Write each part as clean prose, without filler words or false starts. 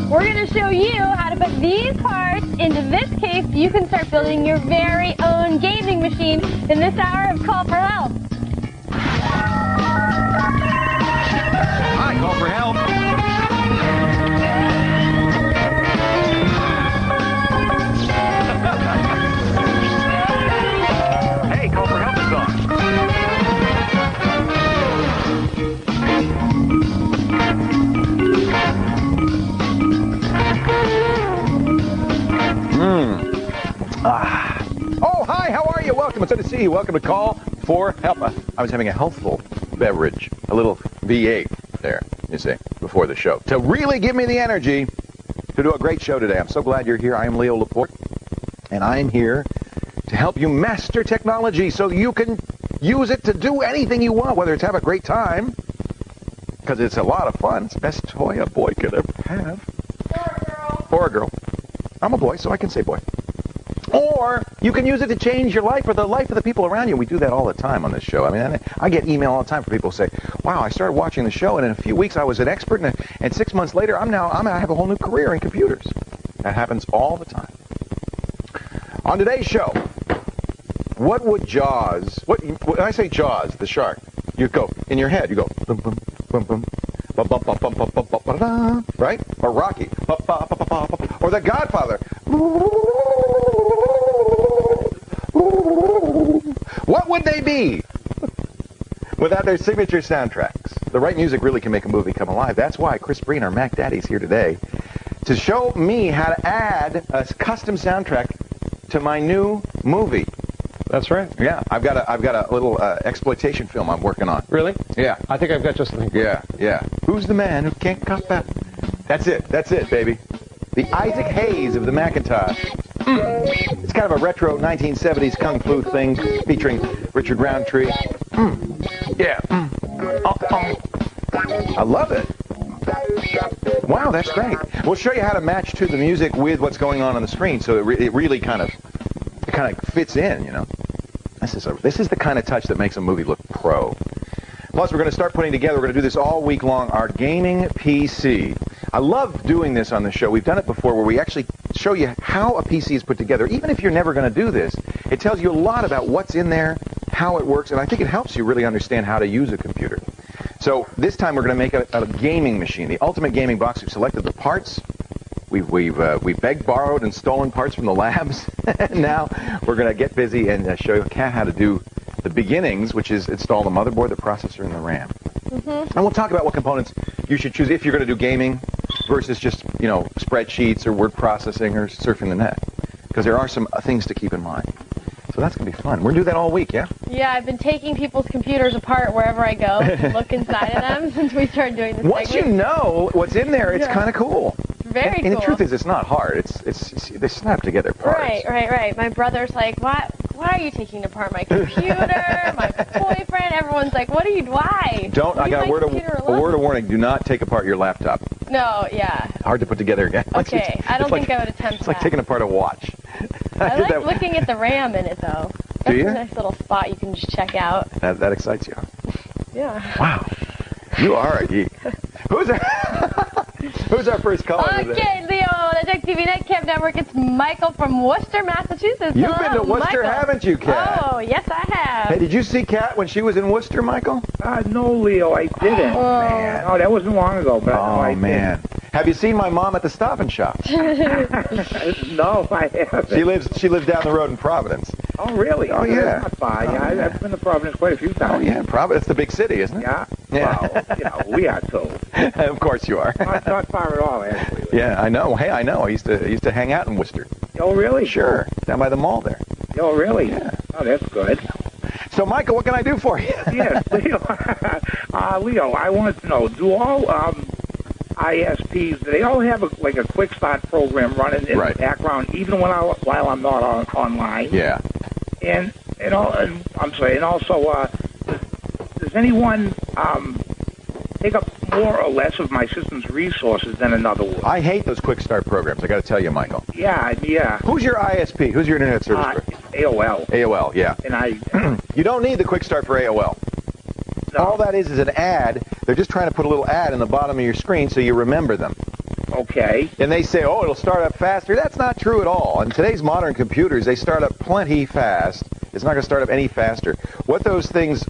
We're going to show you how to put these parts into this case so you can start building your very own gaming machine in this hour of Call for Help. Hi, Call for Help. Hey, Call for Help is on. Oh, hi, how are you? Welcome. It's good to see you. Welcome to Call for Help. I was having a healthful beverage, a little V8 there, you see, before the show, to really give me the energy to do a great show today. I'm so glad you're here. I am Leo Laporte, and I'm here to help you master technology so you can use it to do anything you want, whether it's have a great time, because it's a lot of fun. It's the best toy a boy could ever have. Or a girl. I'm a boy, so I can say boy. Or you can use it to change your life or the life of the people around you. We do that all the time on this show. I mean, I get email all the time from people who say, wow, I started watching the show, and in a few weeks I was an expert, and 6 months later I have a whole new career in computers. That happens all the time. On today's show, what would Jaws, when I say Jaws, the shark, you go, in your head, you go, boom, boom, boom, boom, bum, bum, bum, bum, bum, bum, bum, bum, right? Or Rocky, or The Godfather. What would they be without their signature soundtracks? The right music really can make a movie come alive. That's why Chris Breen, our Mac Daddy's here today to show me how to add a custom soundtrack to my new movie. That's right. Yeah, I've got a little exploitation film I'm working on. Really? Yeah. I think I've got just the thing. Yeah. Who's the man who can't cop that? That's it, baby. The Isaac Hayes of the Macintosh. It's kind of a retro 1970s kung fu thing featuring Richard Roundtree. Yeah. I love it. Wow, that's great. We'll show you how to match to the music with what's going on the screen, so it really kind of fits in, you know. This is the kind of touch that makes a movie look pro. Plus, we're going to start putting together, we're going to do this all week long, our gaming PC. I love doing this on the show. We've done it before where we actually show you how a PC is put together. Even if you're never going to do this, it tells you a lot about what's in there, how it works, and I think it helps you really understand how to use a computer. So this time we're going to make a gaming machine, the ultimate gaming box. We've selected the parts. We've begged, borrowed, and stolen parts from the labs. And now we're going to get busy and show you how to do the beginnings, which is install the motherboard, the processor, and the RAM. And we'll talk about what components you should choose if you're going to do gaming versus just, spreadsheets or word processing or surfing the net. Because there are some things to keep in mind. So that's going to be fun. We're going to do that all week, yeah? Yeah, I've been taking people's computers apart wherever I go to look inside of them since we started doing this Once segment. you know what's in there, it's kind of cool. Very cool. And the truth is, it's not hard. They snap together parts. Right. My brother's like, why are you taking apart my computer, my boyfriend? Everyone's like, why? I got a word of warning. Do not take apart your laptop. No, yeah. Hard to put together again. Okay, I don't think I would attempt that. It's like taking apart a watch. I like looking at the RAM in it, though. Do you? That's a nice little spot you can just check out. That excites you. Yeah. Wow. You are a geek. Who's our first caller today? Okay, Leo, the TechTV Netcap Network. It's Michael from Worcester, Massachusetts. You've been to Worcester, Michael. Haven't you, Kat? Oh, yes, I have. Hey, did you see Kat when she was in Worcester, Michael? No, Leo, I didn't. Oh, man. Oh, that wasn't long ago, but I man. Have you seen my mom at the Stop and Shop? No, I haven't. She lives down the road in Providence. Oh, really? Oh, yeah. That's not far. Yeah, I've been to Providence quite a few times. Oh, yeah, Providence. It's the big city, isn't it? Yeah. Yeah. Well, we are too. Of course you are. Not far at all, actually. Yeah, I know. Hey, I know. I used to hang out in Worcester. Oh, really? Sure. Down by the mall there. Oh, really? Yeah. Oh, that's good. So, Michael, what can I do for you? Yes, Leo. Leo, I wanted to know, do all ISPs, do they all have a quick start program running in the background, even while I'm not online? Yeah. And also, does anyone take up more or less of my system's resources than another would? I hate those quick start programs. I got to tell you, Michael. Yeah. Who's your ISP? Who's your internet service provider? AOL. AOL, yeah. And you don't need the quick start for AOL. No. All that is an ad. They're just trying to put a little ad in the bottom of your screen so you remember them. Okay. And they say, oh, it'll start up faster. That's not true at all. In today's modern computers, they start up plenty fast. It's not going to start up any faster. What those things,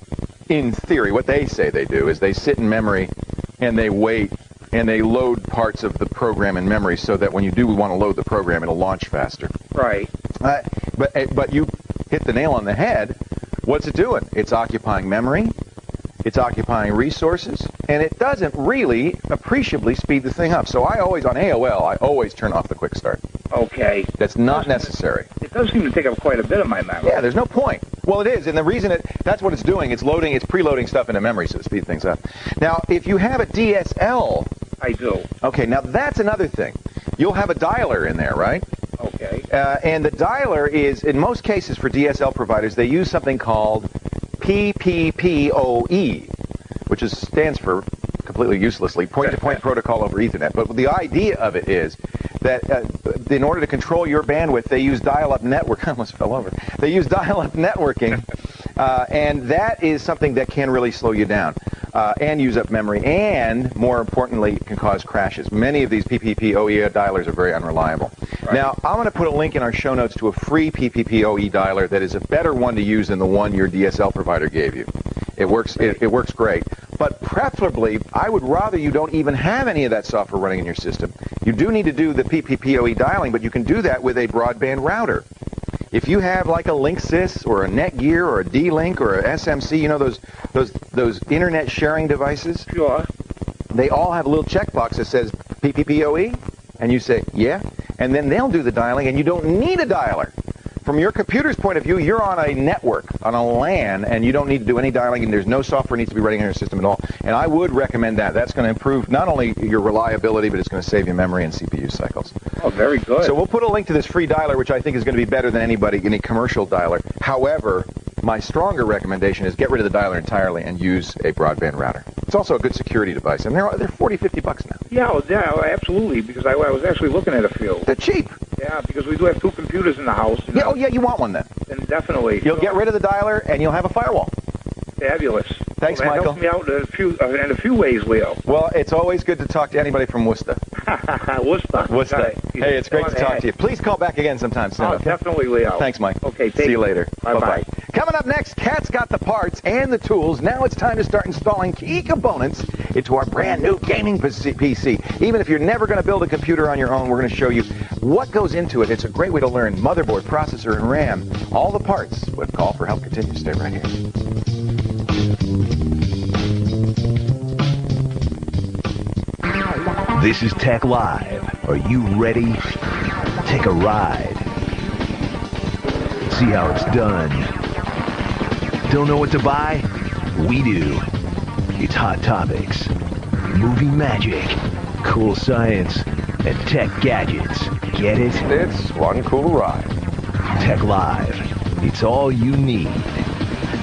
in theory, what they say they do is they sit in memory and they wait and they load parts of the program in memory so that when you do want to load the program, it'll launch faster. Right. But you hit the nail on the head. What's it doing? It's occupying memory. It's occupying resources, and it doesn't really appreciably speed the thing up. So I always, on AOL, I always turn off the quick start. Okay. That's not necessary. It does seem to take up quite a bit of my memory. Yeah, there's no point. Well, it is, and the reason that's what it's doing. It's loading, it's preloading stuff into memory so to speed things up. Now, if you have a DSL... I do. Okay, now that's another thing. You'll have a dialer in there, right? Okay. And the dialer is, in most cases for DSL providers, they use something called PPPoE, which stands for completely uselessly point-to-point protocol over Ethernet. But the idea of it is that in order to control your bandwidth, they use dial-up network. I almost fell over. They use dial-up networking, and that is something that can really slow you down and use up memory, and more importantly, can cause crashes. Many of these PPPoE dialers are very unreliable. Right. Now, I'm going to put a link in our show notes to a free PPPoE dialer that is a better one to use than the one your DSL provider gave you. It works. It works great. But preferably, I would rather you don't even have any of that software running in your system. You do need to do the PPPoE dialing, but you can do that with a broadband router. If you have like a Linksys or a Netgear or a D-Link or a SMC, you know those internet sharing devices? Sure. They all have a little checkbox that says PPPoE, and you say, yeah, and then they'll do the dialing, and you don't need a dialer. From your computer's point of view, you're on a network, on a LAN, and you don't need to do any dialing, and there's no software needs to be running on your system at all. And I would recommend that. That's going to improve not only your reliability, but it's going to save you memory and CPU cycles. Oh, very good. So we'll put a link to this free dialer, which I think is going to be better than any commercial dialer. However, my stronger recommendation is get rid of the dialer entirely and use a broadband router. It's also a good security device, and they're $40, $50 now. Yeah, absolutely, because I was actually looking at a few. They're cheap. Yeah, because we do have two computers in the house. Yeah, oh, yeah, you want one then. Then definitely. You'll get rid of the dialer, and you'll have a firewall. Fabulous. Thanks, well, that Michael. helps me out in a few ways, Leo. Well, it's always good to talk to anybody from Worcester. Worcester. Hey, it's great to talk to you. Please call back again sometime soon. Oh, definitely, Leo. Thanks, Mike. Okay, see you later. Bye-bye. Coming up next, Kat's got the parts and the tools. Now it's time to start installing key components into our brand new gaming PC. Even if you're never going to build a computer on your own, we're going to show you what goes into it. It's a great way to learn motherboard, processor, and RAM. All the parts. But Call for Help continues. Stay right here. This is Tech Live. Are you ready? Take a ride. See how it's done. Don't know what to buy? We do. It's Hot Topics, movie magic, cool science, and tech gadgets. Get it? It's one cool ride. Tech Live. It's all you need.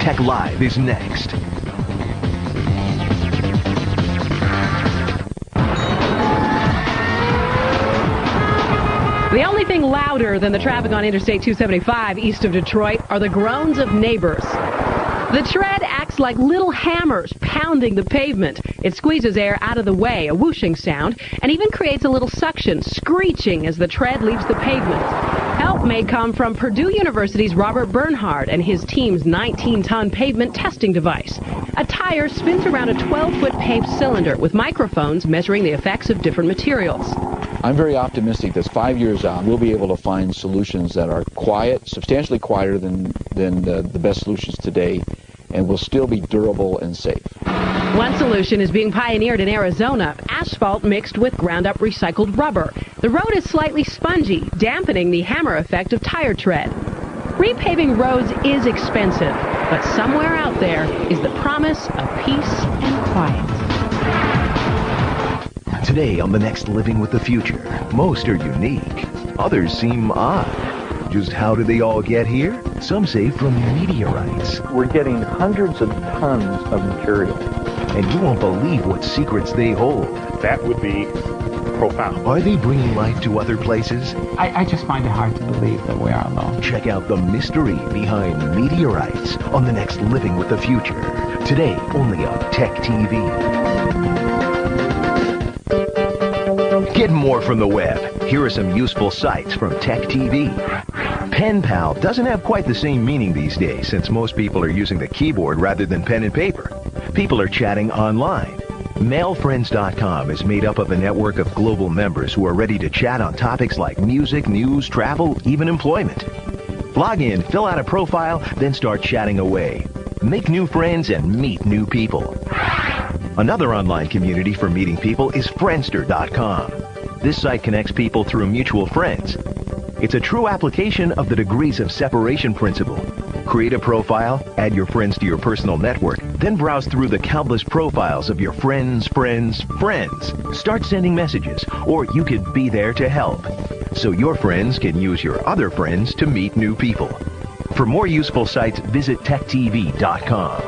Tech Live is next. The only thing louder than the traffic on Interstate 275 east of Detroit are the groans of neighbors. The tread acts like little hammers pounding the pavement. It squeezes air out of the way, a whooshing sound, and even creates a little suction, screeching as the tread leaves the pavement. Help may come from Purdue University's Robert Bernhard and his team's 19-ton pavement testing device. A tire spins around a 12-foot paved cylinder with microphones measuring the effects of different materials. I'm very optimistic that 5 years out, we'll be able to find solutions that are quiet, substantially quieter than the best solutions today, and will still be durable and safe. One solution is being pioneered in Arizona, asphalt mixed with ground-up recycled rubber. The road is slightly spongy, dampening the hammer effect of tire tread. Repaving roads is expensive, but somewhere out there is the promise of peace and quiet. Today on the next Living with the Future, most are unique. Others seem odd. Just how do they all get here? Some say from meteorites. We're getting hundreds of tons of material. And you won't believe what secrets they hold. That would be profound. Are they bringing life to other places? I just find it hard to believe that we are alone. Check out the mystery behind meteorites on the next Living with the Future. Today, only on TechTV. Get more from the web. Here are some useful sites from TechTV. Pen Pal doesn't have quite the same meaning these days since most people are using the keyboard rather than pen and paper. People are chatting online. MailFriends.com is made up of a network of global members who are ready to chat on topics like music, news, travel, even employment. Log in, fill out a profile, then start chatting away. Make new friends and meet new people. Another online community for meeting people is Friendster.com. This site connects people through mutual friends. It's a true application of the degrees of separation principle. Create a profile, add your friends to your personal network, then browse through the countless profiles of your friends. Start sending messages, or you could be there to help. So your friends can use your other friends to meet new people. For more useful sites, visit TechTV.com.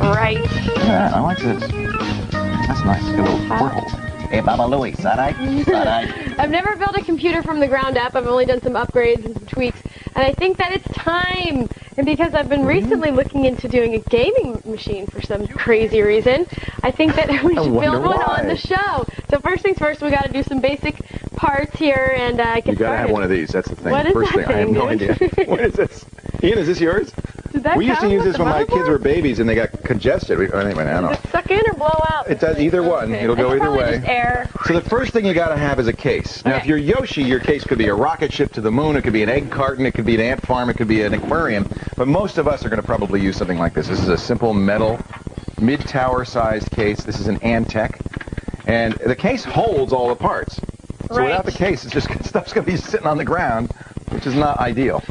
Right. Yeah, I like this. That's nice. A little porthole. Hey, Baba Louie, side-eye? Side-eye? I've never built a computer from the ground up. I've only done some upgrades and some tweaks. And I think that it's time. And because I've been recently looking into doing a gaming machine for some crazy reason, I think that we should build one on the show. So first things first, we got to do some basic parts here and get started. You got to have one of these. That's the thing. What is First that thing, I have no idea. What is this? Ian, is this yours? We used to use this when my kids were babies and they got congested. Anyway, I don't know. Does it suck in or blow out? It does either one. Okay. It'll go either way. Just air. So the first thing you got to have is a case. Now, if you're Yoshi, your case could be a rocket ship to the moon. It could be an egg carton. It could be an ant farm. It could be an aquarium. But most of us are going to probably use something like this. This is a simple metal, mid-tower sized case. This is an Antec. And the case holds all the parts. So without the case, it's just stuff's going to be sitting on the ground, which is not ideal.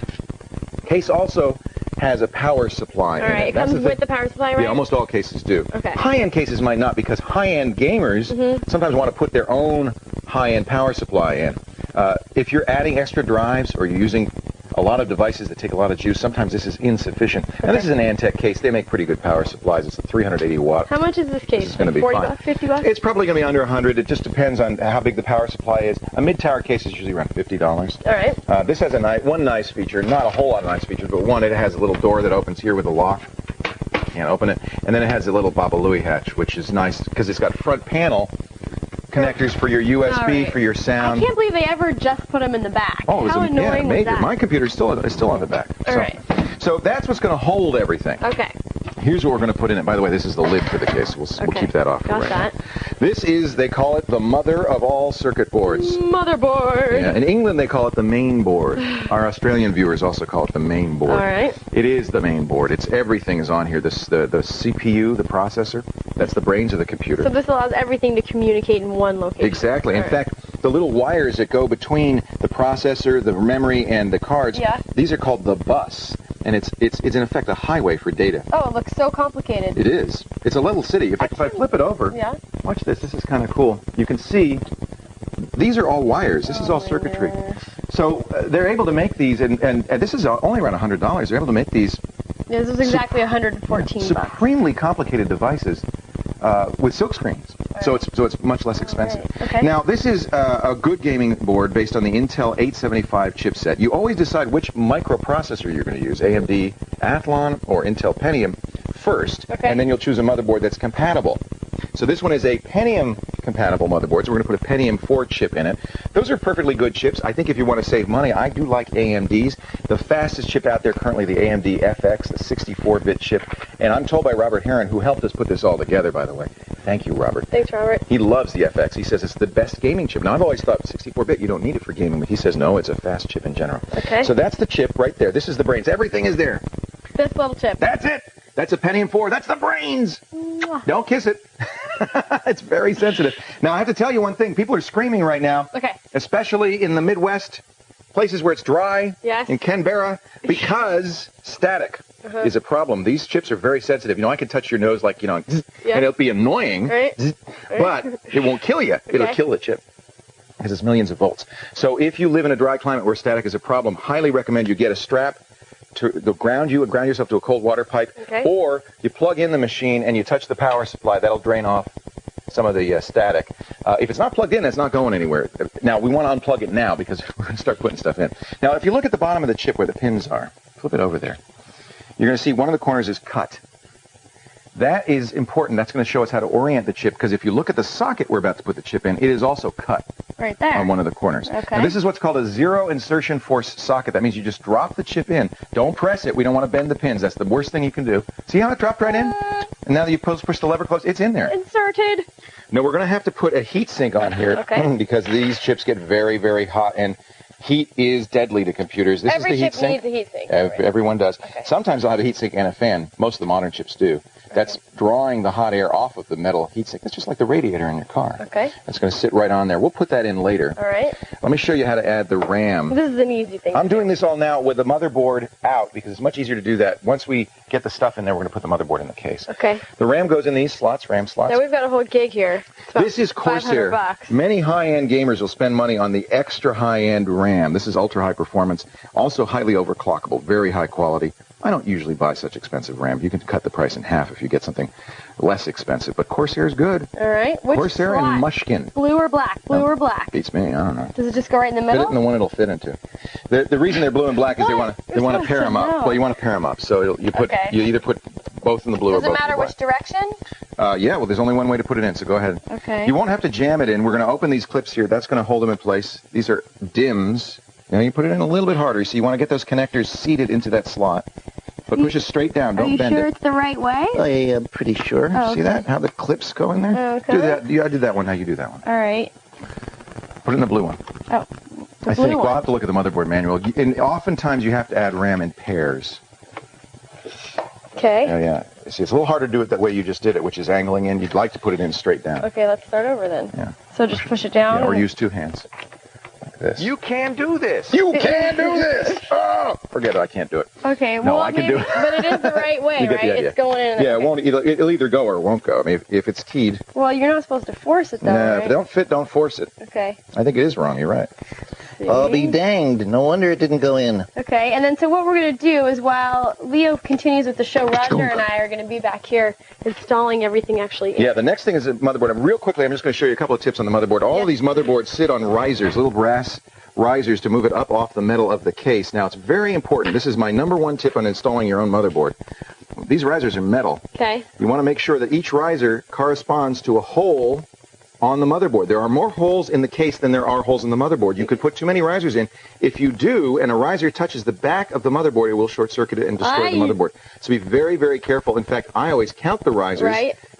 Case also has a power supply. All right, it comes with the power supply, right? Yeah, almost all cases do. Okay. High-end cases might not, because high-end gamers sometimes want to put their own high-end power supply in. If you're adding extra drives or you're using a lot of devices that take a lot of juice, sometimes this is insufficient. Okay. And this is an Antec case. They make pretty good power supplies. It's a 380 watt. How much is this case? This is going to be 40 fine. bucks, 50 bucks? It's probably going to be under 100. It just depends on how big the power supply is. A mid-tower case is usually around $50. All right. This has one nice feature, not a whole lot of nice features, but one, it has a little door that opens here with a lock. Can't open it. And then it has a little Baba Louie hatch, which is nice because it's got front panel connectors for your USB, for your sound. I can't believe they ever just put them in the back. Oh, how annoying was that? My computer is still on the back. All right. So that's what's going to hold everything. Okay. Here's what we're going to put in it. By the way, this is the lid for the case. We'll keep that off for right now. This is, they call it the mother of all circuit boards. Motherboard. Yeah, in England, they call it the main board. Our Australian viewers also call it the main board. All right. It is the main board. It's everything is on here. The CPU, the processor, that's the brains of the computer. So this allows everything to communicate in one location. Exactly. In fact, the little wires that go between the processor, the memory, and the cards, these are called the bus. And it's in effect a highway for data. Oh, it looks so complicated. It is. It's a little city. If I flip it over, watch this. This is kind of cool. You can see these are all wires. This is all circuitry. So they're able to make these, and this is only around $100. They're able to make these. This is exactly 114 bucks. Supremely complicated devices with silk screens. So it's much less expensive. Okay. Now, this is a good gaming board based on the Intel 875 chipset. You always decide which microprocessor you're going to use, AMD Athlon or Intel Pentium first, and then you'll choose a motherboard that's compatible. So this one is a Pentium-compatible motherboard, so we're going to put a Pentium 4 chip in it. Those are perfectly good chips. I think if you want to save money, I do like AMDs. The fastest chip out there currently, the AMD FX, the 64-bit chip. And I'm told by Robert Heron, who helped us put this all together, by the way. Thank you, Robert. Thanks, Robert. He loves the FX. He says it's the best gaming chip. Now, I've always thought 64-bit, you don't need it for gaming, but he says, no, it's a fast chip in general. Okay. So that's the chip right there. This is the brains. Everything is there. This little chip. That's it. That's a Pentium 4. That's the brains. Don't kiss it. It's very sensitive. Now, I have to tell you one thing. People are screaming right now, especially in the Midwest, places where it's dry, in Canberra, because static is a problem. These chips are very sensitive. You know, I can touch your nose like, and it'll be annoying, but it won't kill you. It'll kill the chip because it's millions of volts. So if you live in a dry climate where static is a problem, highly recommend you get a strap to ground yourself to a cold water pipe, or you plug in the machine and you touch the power supply. That'll drain off some of the static. If it's not plugged in, it's not going anywhere. Now, we want to unplug it now because we're going to start putting stuff in. Now, if you look at the bottom of the chip where the pins are, flip it over there, you're going to see one of the corners is cut. That is important. That's going to show us how to orient the chip, because if you look at the socket we're about to put the chip in, it is also cut. Right there. On one of the corners. Okay. Now, this is what's called a zero insertion force socket. That means you just drop the chip in. Don't press it. We don't want to bend the pins. That's the worst thing you can do. See how it dropped right in? And now that you push the lever close, it's in there. Inserted. Now, we're going to have to put a heat sink on here because these chips get very, very hot, and heat is deadly to computers. This Every is the heat chip sink. needs a heat sink. Everyone does. Okay. Sometimes they'll have a heat sink and a fan. Most of the modern chips do. That's drawing the hot air off of the metal heat sink. That's just like the radiator in your car. Okay. That's going to sit right on there. We'll put that in later. All right. Let me show you how to add the RAM. This is an easy thing. I'm doing this all now with the motherboard out because it's much easier to do that. Once we get the stuff in there, we're going to put the motherboard in the case. Okay. The RAM goes in these slots, RAM slots. Now we've got a whole gig here. This is Corsair. $500. Many high-end gamers will spend money on the extra high-end RAM. This is ultra-high performance, also highly overclockable, very high quality. I don't usually buy such expensive RAM. You can cut the price in half if you get something less expensive, but Corsair is good. All right. Which Corsair slot? and Mushkin. Blue or black? Blue or black? Beats me. I don't know. Does it just go right in the middle? Fit it in the one it'll fit into. The reason they're blue and black is they want to pair them up. Well, you want to pair them up, so you either put both in the blue or both in the black. Does it matter which direction? Yeah, well, there's only one way to put it in, so go ahead. Okay. You won't have to jam it in. We're going to open these clips here. That's going to hold them in place. These are DIMMs. Now you put it in a little bit harder, so you want to get those connectors seated into that slot. But push it straight down. Don't bend it. Are you sure it's the right way? I am pretty sure. Oh, See that? How the clips go in there? Okay. Do that. I did that one. How you do that one? All right. Put it in the blue one. Oh. I think we'll have to look at the motherboard manual. And oftentimes you have to add RAM in pairs. Okay. Yeah. See, it's a little harder to do it that way you just did it, which is angling in. You'd like to put it in straight down. Okay, let's start over then. Yeah. So just push it down? Yeah, or use two hands. Like this. You can do this. You can do this. Oh, forget it. I can't do it. Okay. No, well, I can do it. But it is the right way, You get right? the idea. It's going in. Yeah, it won't. It'll either go or it won't go. I mean, if it's keyed. Well, you're not supposed to force it, though, Nah, right? if they don't fit, don't force it. Okay. I think it is wrong. You're right. I'll be danged. No wonder it didn't go in. Okay, and then so what we're going to do is while Leo continues with the show, Roger and I are going to be back here installing everything actually in. Yeah, the next thing is a motherboard. Real quickly, I'm just going to show you a couple of tips on the motherboard. All of these motherboards sit on risers, little brass risers to move it up off the metal of the case. Now, it's very important. This is my #1 tip on installing your own motherboard. These risers are metal. Okay. You want to make sure that each riser corresponds to a hole on the motherboard. There are more holes in the case than there are holes in the motherboard. You could put too many risers in. If you do, and a riser touches the back of the motherboard, it will short-circuit it and destroy the motherboard. So be very, very careful. In fact, I always count the risers,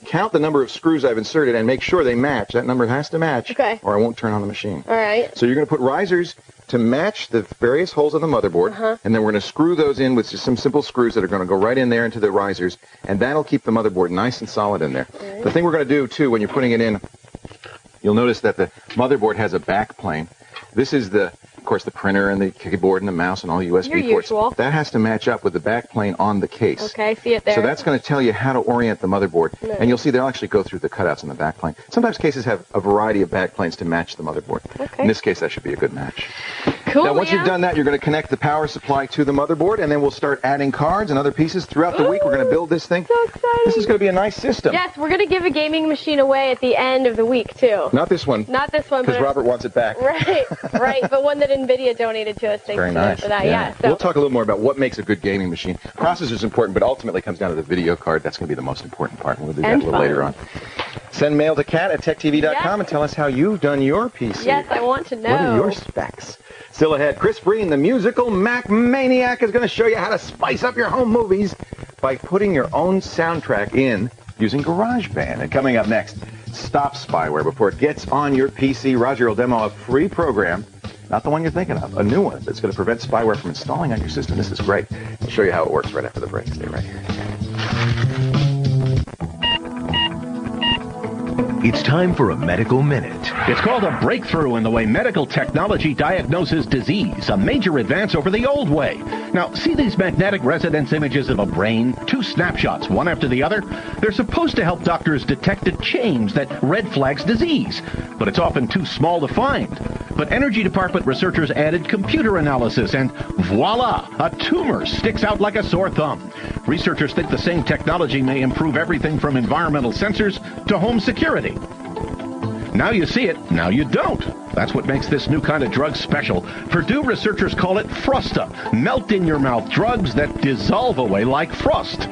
count the number of screws I've inserted, and make sure they match. That number has to match, or I won't turn on the machine. All right. So you're going to put risers to match the various holes on the motherboard, and then we're going to screw those in with just some simple screws that are going to go right in there into the risers, and that'll keep the motherboard nice and solid in there. The thing we're going to do, too, when you're putting it in, you'll notice that the motherboard has a back plane. This is of course, the printer and the keyboard and the mouse and all USB ports. Usual. That has to match up with the back plane on the case. Okay, I see it there. So that's going to tell you how to orient the motherboard. Nice. And you'll see they'll actually go through the cutouts in the back plane. Sometimes cases have a variety of back planes to match the motherboard. Okay. In this case, that should be a good match. Cool. Now, once you've done that, you're going to connect the power supply to the motherboard, and then we'll start adding cards and other pieces throughout the week. We're going to build this thing. So exciting. This is going to be a nice system. Yes, we're going to give a gaming machine away at the end of the week, too. Not this one. Not this one, because Robert wants it back. Right, right. But one that NVIDIA donated to us. Thanks Very nice. for that. Yeah. So. We'll talk a little more about what makes a good gaming machine. Processor is important, but ultimately it comes down to the video card. That's going to be the most important part. We'll do that a little later on. Send mail to Kat at techtv.com and tell us how you've done your PC. Yes, I want to know. What are your specs? Still ahead, Chris Breen, the musical Mac Maniac, is going to show you how to spice up your home movies by putting your own soundtrack in using GarageBand. And coming up next, stop spyware before it gets on your PC. Roger will demo a free program, not the one you're thinking of, a new one that's going to prevent spyware from installing on your system. This is great. I'll show you how it works right after the break. Stay right here. It's time for a medical minute. It's called a breakthrough in the way medical technology diagnoses disease, a major advance over the old way. Now, see these magnetic resonance images of a brain? 2 snapshots, one after the other? They're supposed to help doctors detect a change that red flags disease, but it's often too small to find. But Energy Department researchers added computer analysis, and voila, a tumor sticks out like a sore thumb. Researchers think the same technology may improve everything from environmental sensors to home security. Now you see it, now you don't. That's what makes this new kind of drug special. Purdue researchers call it Frosta, melt-in-your-mouth drugs that dissolve away like frost.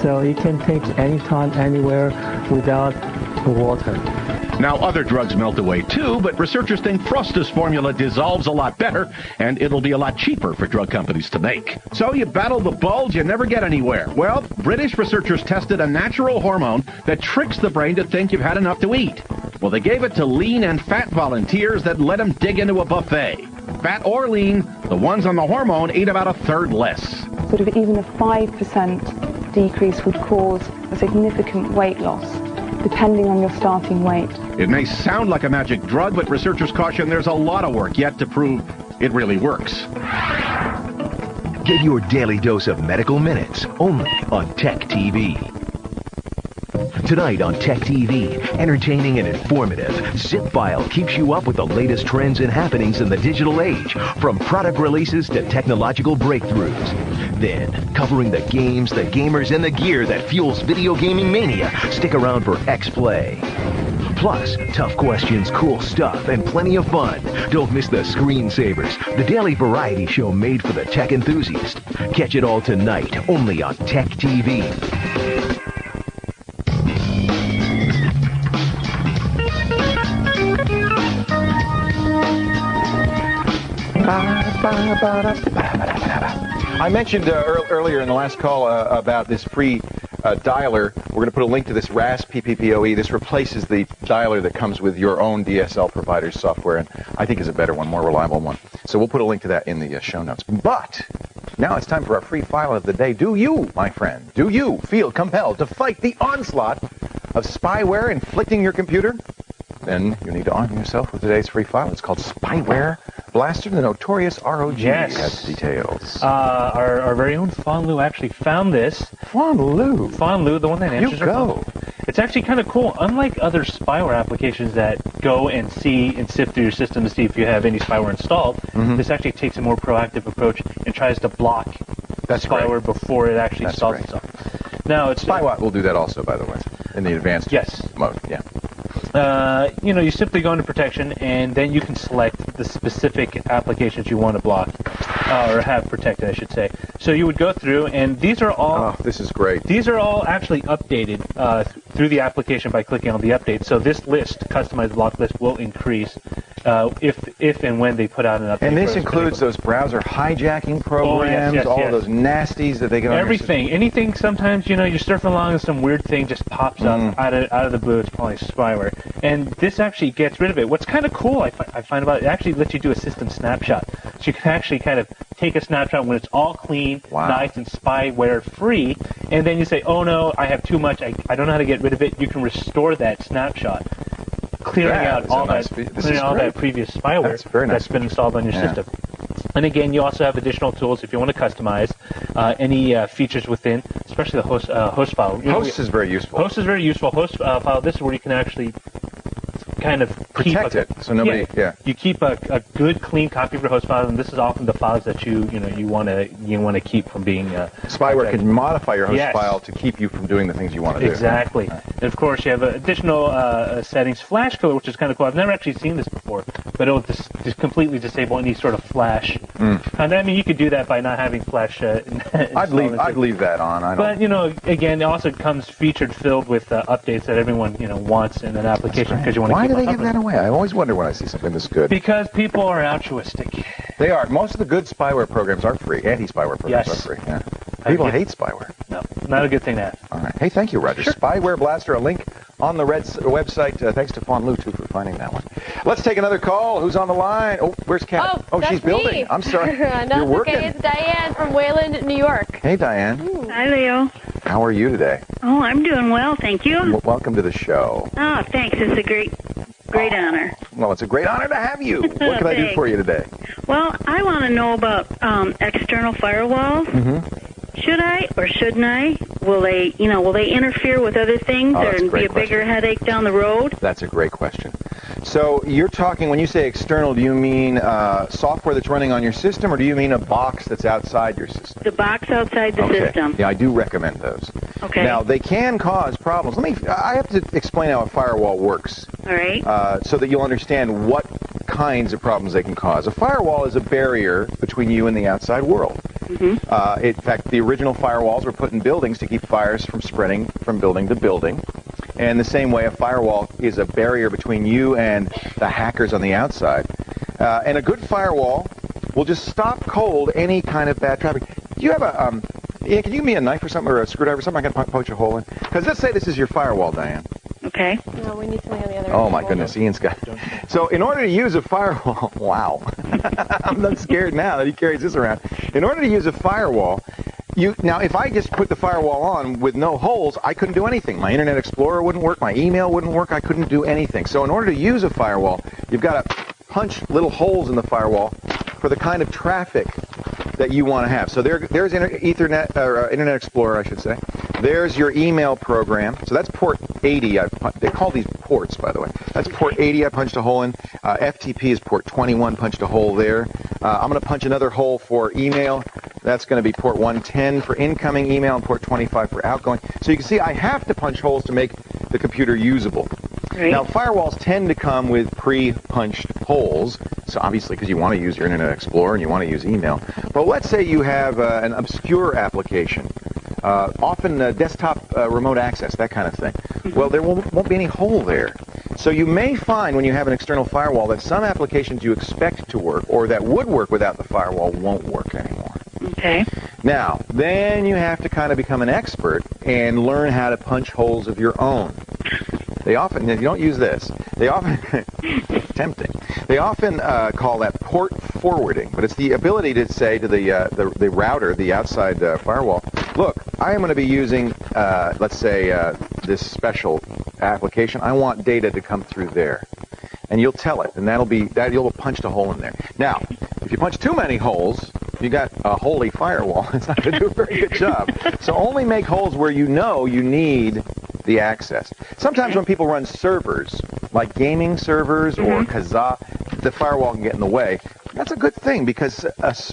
So you can take anytime, anywhere, without water. Now, other drugs melt away too, but researchers think Frosta's formula dissolves a lot better, and it'll be a lot cheaper for drug companies to make. So you battle the bulge, you never get anywhere. Well, British researchers tested a natural hormone that tricks the brain to think you've had enough to eat. Well, they gave it to lean and fat volunteers that let them dig into a buffet. Fat or lean, the ones on the hormone ate about a third less. Sort of even a 5% decrease would cause a significant weight loss, depending on your starting weight. It may sound like a magic drug, but researchers caution there's a lot of work yet to prove it really works. Get your daily dose of medical minutes only on TechTV. Tonight on TechTV, entertaining and informative, Zipfile keeps you up with the latest trends and happenings in the digital age, from product releases to technological breakthroughs. Then, covering the games, the gamers, and the gear that fuels video gaming mania, stick around for X-Play. Plus, tough questions, cool stuff, and plenty of fun. Don't miss the Screensavers, the daily variety show made for the tech enthusiast. Catch it all tonight, only on TechTV. I mentioned earlier in the last call about this free dialer. We're going to put a link to this RAS PPPoE. This replaces the dialer that comes with your own DSL provider's software, and I think is a better one, more reliable one. So we'll put a link to that in the show notes. But now it's time for our free file of the day. Do you, my friend, do you feel compelled to fight the onslaught of spyware inflicting your computer? Then you need to arm yourself with today's free file. It's called Spyware Blaster, the notorious ROG. Yes. Has details. Our very own Fawn Lu actually found this. Fawn Lu, the one that answers you go. It's actually kind of cool. Unlike other spyware applications that go and see and sift through your system to see if you have any spyware installed, this actually takes a more proactive approach and tries to block spyware before it actually installs itself. Now, Spywat will do that also, by the way, in the advanced mode. Yeah. You simply go into protection, and then you can select the specific applications you want to block, or have protected, I should say. So you would go through, and these are all... Oh, this is great. These are all actually updated through the application by clicking on the update. So this list, customized block list, will increase if and when they put out an update. And this includes those browser hijacking programs, all of those nasties that they get on everything. Anything, sometimes, you're surfing along and some weird thing just pops up out of the blue. It's probably spyware. And this actually gets rid of it. What's kind of cool, I find about it actually lets you do a system snapshot. So you can actually kind of take a snapshot when it's all clean, nice, and spyware-free, and then you say, oh no, I have too much, I don't know how to get rid of it. You can restore that snapshot, clearing out all that previous spyware that's been installed on your system. And again, you also have additional tools if you want to customize any features within, especially the host file. Host is very useful. Host is very useful. Host file, this is where you can actually kind of protect it, so nobody. You keep a good, clean copy of your host file, and this is often the files that you want to keep from being. Spyware can modify your host file to keep you from doing the things you want to do. Exactly. And of course, you have additional settings. Flash code, which is kind of cool. I've never actually seen this before, but it will just completely disable any sort of flash. And I mean, you could do that by not having flash. I'd leave that on. But again, it also comes featured filled with updates that everyone wants in an application because you want to. Why do they give that away? I always wonder when I see something this good. Because people are altruistic. They are. Most of the good spyware programs are free. Anti-spyware programs are free. Yeah. People hate spyware. No, not a good thing to have. All right. Hey, thank you, Roger. Sure. Spyware Blaster, a link on the website. Thanks to Fawn Lu, too, for finding that one. Let's take another call. Who's on the line? Oh, where's Kat? Oh, she's building. Me. I'm sorry. No, You're working. Okay. It's Diane from Wayland, New York. Hey, Diane. Hi, Leo. How are you today? Oh, I'm doing well, thank you. Welcome to the show. Oh, thanks. It's a great honor. Well, it's a great honor to have you. What can I do for you today? Well, I want to know about external firewalls. Should I or shouldn't I? Will they interfere with other things and be a bigger headache down the road? That's a great question. So you're talking, when you say external, do you mean software that's running on your system, or do you mean a box that's outside your system? The box outside the system. Yeah, I do recommend those. Okay. Now, they can cause problems. I have to explain how a firewall works. All right. So that you'll understand what kinds of problems they can cause. A firewall is a barrier between you and the outside world. Mm-hmm. In fact, the original firewalls were put in buildings to keep fires from spreading from building to building. And the same way, a firewall is a barrier between you and the hackers on the outside. And a good firewall will just stop cold any kind of bad traffic. Do you have a, Ian, can you give me a knife or something, or a screwdriver or something I can poach a hole in? Because let's say this is your firewall, Diane. Okay. No, we need something on the other end. Oh, my goodness, Ian's got... So in order to use a firewall... Wow. I'm scared now that he carries this around. In order to use a firewall... Now, if I just put the firewall on with no holes, I couldn't do anything. My Internet Explorer wouldn't work. My email wouldn't work. I couldn't do anything. So in order to use a firewall, you've got to punch little holes in the firewall for the kind of traffic that you want to have. So there's Ethernet, or Internet Explorer, I should say. There's your email program. So that's port 80. They call these ports, by the way. That's port 80 I punched a hole in. FTP is port 21, punched a hole there. I'm going to punch another hole for email. That's going to be port 110 for incoming email and port 25 for outgoing. So you can see I have to punch holes to make the computer usable. Right. Now, firewalls tend to come with pre-punched holes, so obviously because you want to use your Internet Explorer and you want to use email. But let's say you have an obscure application, often desktop remote access, that kind of thing. Well, there won't be any hole there. So you may find when you have an external firewall that some applications you expect to work or that would work without the firewall won't work anymore. Okay. Now, then you have to kind of become an expert and learn how to punch holes of your own. They often, if you don't use this, they often, tempting, they often call that port forwarding, but it's the ability to say to the router, the outside firewall, look, I am going to be using, let's say, this special application. I want data to come through there. And you'll tell it, and you'll have punched a hole in there. Now, if you punch too many holes, you got a holy firewall. It's not going to do a very good job. So only make holes where you know you need the access. Sometimes when people run servers, like gaming servers or Kazaa, the firewall can get in the way. That's a good thing because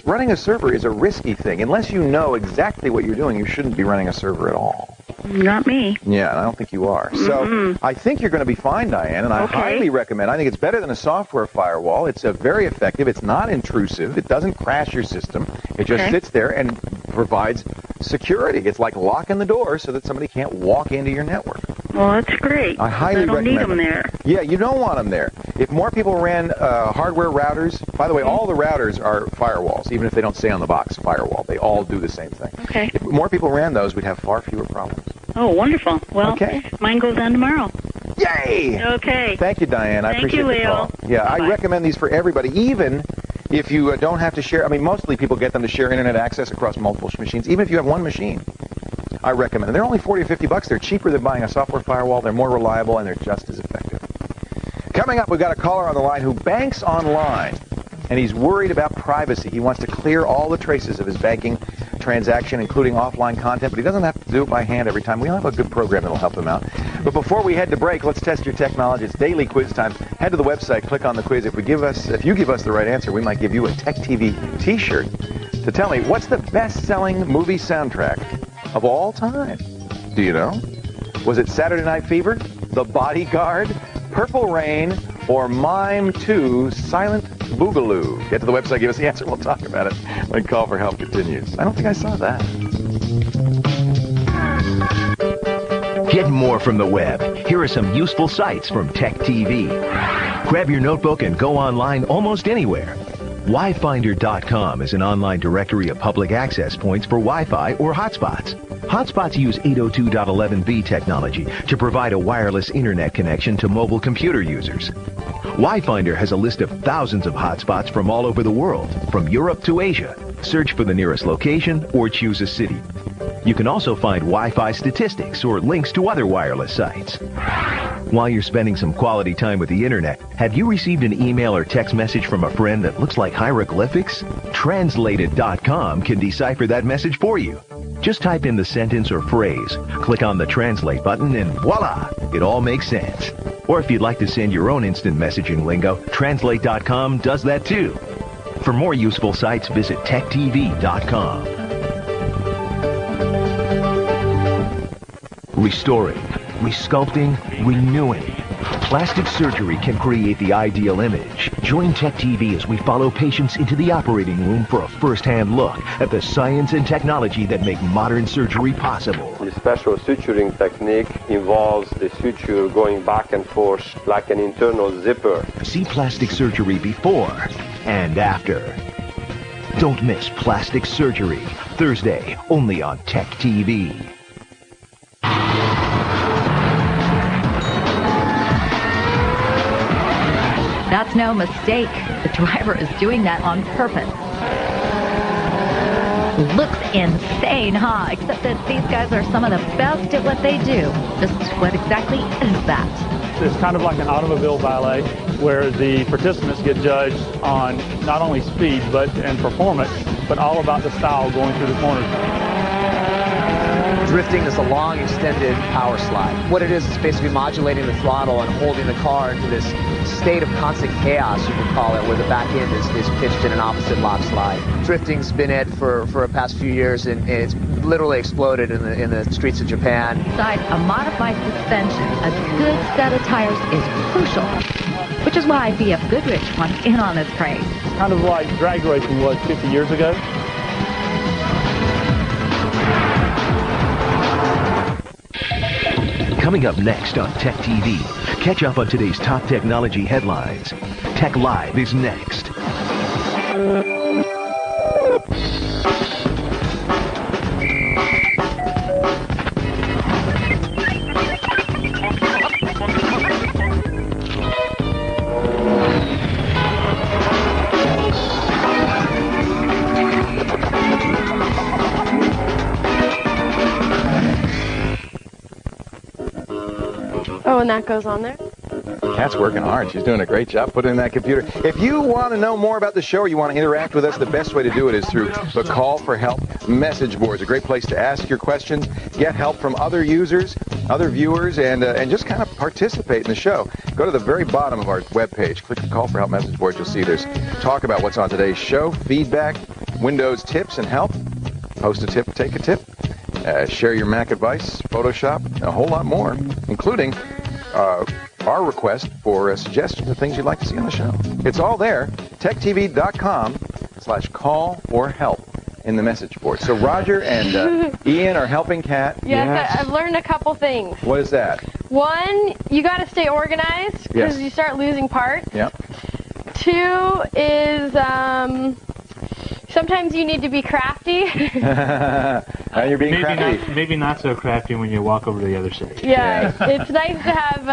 running a server is a risky thing. Unless you know exactly what you're doing, you shouldn't be running a server at all. Not me. Yeah, I don't think you are. So I think you're going to be fine, Diane, and I highly recommend. I think it's better than a software firewall. It's very effective. It's not intrusive. It doesn't crash your system. It just sits there and provides security. It's like locking the door so that somebody can't walk into your network. Well, that's great. I highly recommend need them there. Yeah, you don't want them there. If more people ran hardware routers, by the way, all the routers are firewalls, even if they don't say on the box firewall. They all do the same thing. Okay. If more people ran those, we'd have far fewer problems. Oh, wonderful. Well, mine goes on tomorrow. Yay! Okay. Thank you, Diane. I appreciate the call. Yeah, I recommend these for everybody, even if you don't have to share. I mean, mostly people get them to share Internet access across multiple machines, even if you have one machine. I recommend them. They're only $40 or $50. They're cheaper than buying a software firewall. They're more reliable, and they're just as effective. Coming up, we've got a caller on the line who banks online, and he's worried about privacy. He wants to clear all the traces of his banking transaction, including offline content, but he doesn't have to do it by hand every time. We'll have a good program that'll help him out. But before we head to break, let's test your technology. It's daily quiz time. Head to the website, click on the quiz. If you give us the right answer, we might give you a TechTV T-shirt to tell me what's the best-selling movie soundtrack of all time. Do you know? Was it Saturday Night Fever, The Bodyguard, Purple Rain, or Mime 2, Silent Boogaloo? Get to the website, give us the answer, we'll talk about it when Call for Help continues. I don't think I saw that. Get more from the web. Here are some useful sites from TechTV. Grab your notebook and go online almost anywhere. Wi-Finder.com is an online directory of public access points for Wi-Fi or hotspots. Hotspots use 802.11b technology to provide a wireless internet connection to mobile computer users. Wi-Finder has a list of thousands of hotspots from all over the world, from Europe to Asia. Search for the nearest location or choose a city. You can also find Wi-Fi statistics or links to other wireless sites. While you're spending some quality time with the internet, have you received an email or text message from a friend that looks like hieroglyphics? Translated.com can decipher that message for you. Just type in the sentence or phrase, click on the translate button, and voila, it all makes sense. Or if you'd like to send your own instant messaging lingo, translate.com does that too. For more useful sites, visit techtv.com. Restoring, resculpting, renewing. Plastic surgery can create the ideal image. Join TechTV as we follow patients into the operating room for a first-hand look at the science and technology that make modern surgery possible. The special suturing technique involves the suture going back and forth like an internal zipper. See plastic surgery before and after. Don't miss Plastic Surgery, Thursday, only on TechTV. That's no mistake. The driver is doing that on purpose. Looks insane, huh? Except that these guys are some of the best at what they do. Just what exactly is that? It's kind of like an automobile ballet where the participants get judged on not only speed and performance, but all about the style going through the corners. Drifting is a long, extended power slide. What it is basically modulating the throttle and holding the car into this state of constant chaos, you could call it, where the back end is pitched in an opposite lock slide. Drifting's been it for the past few years, and it's literally exploded in the streets of Japan. Besides a modified suspension, a good set of tires is crucial, which is why BF Goodrich wants in on this craze. It's kind of like drag racing was 50 years ago. Coming up next on Tech TV, catch up on today's top technology headlines. Tech Live is next. Oh, and that goes on there? Kat's working hard. She's doing a great job putting in that computer. If you want to know more about the show or you want to interact with us, the best way to do it is through the Call for Help message boards. A great place to ask your questions, get help from other users, other viewers, and just kind of participate in the show. Go to the very bottom of our webpage. Click the Call for Help message board. You'll see there's talk about what's on today's show, feedback, Windows tips and help, post a tip, take a tip, share your Mac advice, Photoshop, and a whole lot more, including our request for suggestions of things you'd like to see on the show. It's all there, techtv.com/call-for-help in the message board. So Roger and Ian are helping Kat. Yes, I've learned a couple things. What is that? One, you got to stay organized because you start losing parts. Yep. Two is sometimes you need to be crafty. You're being crafty. Maybe not so crafty when you walk over to the other side. Yeah, it's nice to have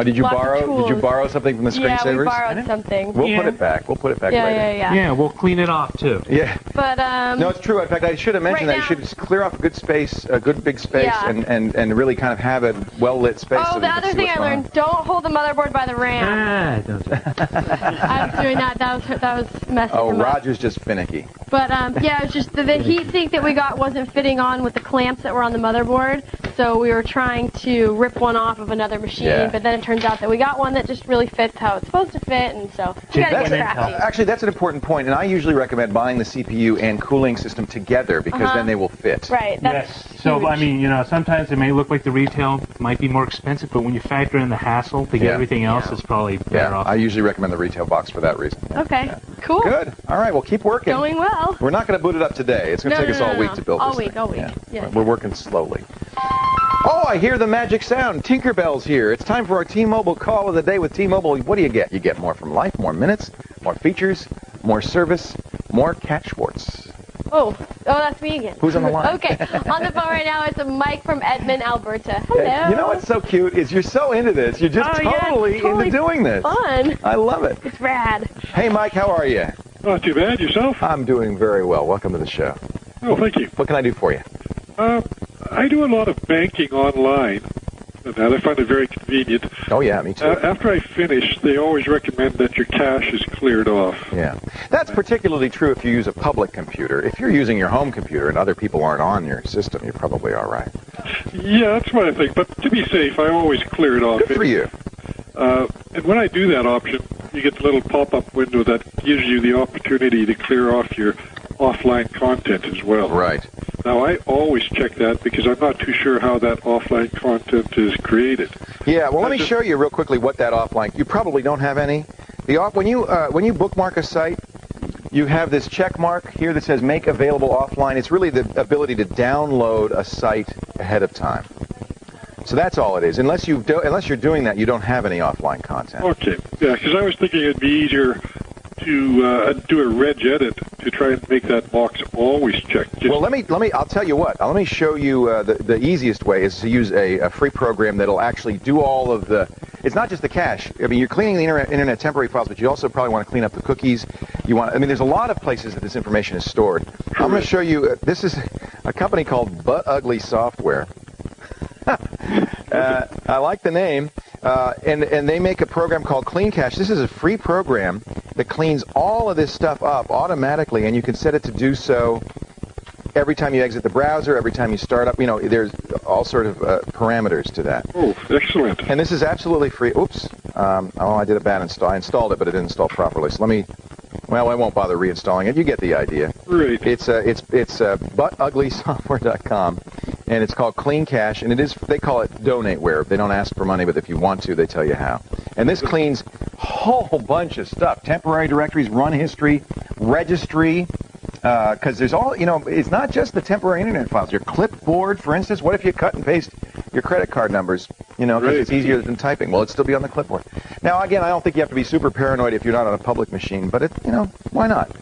did you lots of borrow? tools. Did you borrow something from the screensavers? Yeah, we borrowed something. We'll put it back. We'll put it back later. Yeah, we'll clean it off too. Yeah. But no, it's true. In fact, I should have mentioned that you should clear off a good space, a good big space, and really kind of have a well-lit space. Oh, so the other thing I learned: don't hold the motherboard by the RAM. I was doing that. That was messing. Oh, Roger's just finicky. But yeah, it was just the heat sink that we got wasn't fitting on with the clamps that were on the motherboard, so we were trying to rip one off of another machine, but then it turns out that we got one that just really fits how it's supposed to fit, and so you gotta get crafty. Actually, that's an important point, and I usually recommend buying the CPU and cooling system together because then they will fit. Right. That's So, huge. I mean, sometimes it may look like the retail might be more expensive, but when you factor in the hassle to get everything else, it's probably better off. I usually recommend the retail box for that reason. Okay, cool. Good. All right, well, keep working. Going well. We're not going to boot it up today. It's going to take us all week to build this thing. All week. Yeah. We're working slowly. Oh, I hear the magic sound. Tinkerbell's here. It's time for our T-Mobile call of the day with T-Mobile. What do you get? You get more from life, more minutes, more features, more service, more Kat Schwartz. Oh, that's me again. Who's on the line? Okay, on the phone right now it's Mike from Edmond, Alberta. Hello. You know what's so cute is you're so into this. You're just totally into doing this. Fun. I love it. It's rad. Hey, Mike, how are you? Not too bad. Yourself? I'm doing very well. Welcome to the show. Oh, thank you. What can I do for you? I do a lot of banking online. and that. I find it very convenient. Oh, yeah, me too. After I finish, they always recommend that your cache is cleared off. Yeah. That's particularly true if you use a public computer. If you're using your home computer and other people aren't on your system, you're probably all right. Yeah, that's what I think. But to be safe, I always clear it off. Good for you. And when I do that option, you get the little pop-up window that gives you the opportunity to clear off your offline content as well. Right. Now, I always check that because I'm not too sure how that offline content is created. Yeah, well, let me show you real quickly what that offline... You probably don't have any. When you bookmark a site, you have this check mark here that says Make Available Offline. It's really the ability to download a site ahead of time. So that's all it is. Unless you're doing that, you don't have any offline content. Okay. Yeah, because I was thinking it'd be easier to do a reg edit to try and make that box always checked. Well, I'll tell you what. Let me show you the easiest way is to use a free program that'll actually do all of the... It's not just the cache. I mean, you're cleaning the internet temporary files, but you also probably want to clean up the cookies. There's a lot of places that this information is stored. I'm going to show you... this is a company called Butt Ugly Software. I like the name, and they make a program called Clean Cache. This is a free program that cleans all of this stuff up automatically, and you can set it to do so every time you exit the browser, every time you start up. There's all sort of parameters to that. Oh, excellent. And this is absolutely free. Oops. I did a bad install. I installed it, but it didn't install properly. So I won't bother reinstalling it. You get the idea. Right. It's buttuglysoftware.com. And it's called Clean Cache, and they call it donateware. They don't ask for money, but if you want to, they tell you how. And this cleans a whole bunch of stuff. Temporary directories, run history, registry, because there's all, it's not just the temporary internet files. Your clipboard, for instance, what if you cut and paste your credit card numbers, because it's easier than typing? Well, it'd still be on the clipboard. Now, again, I don't think you have to be super paranoid if you're not on a public machine, but why not?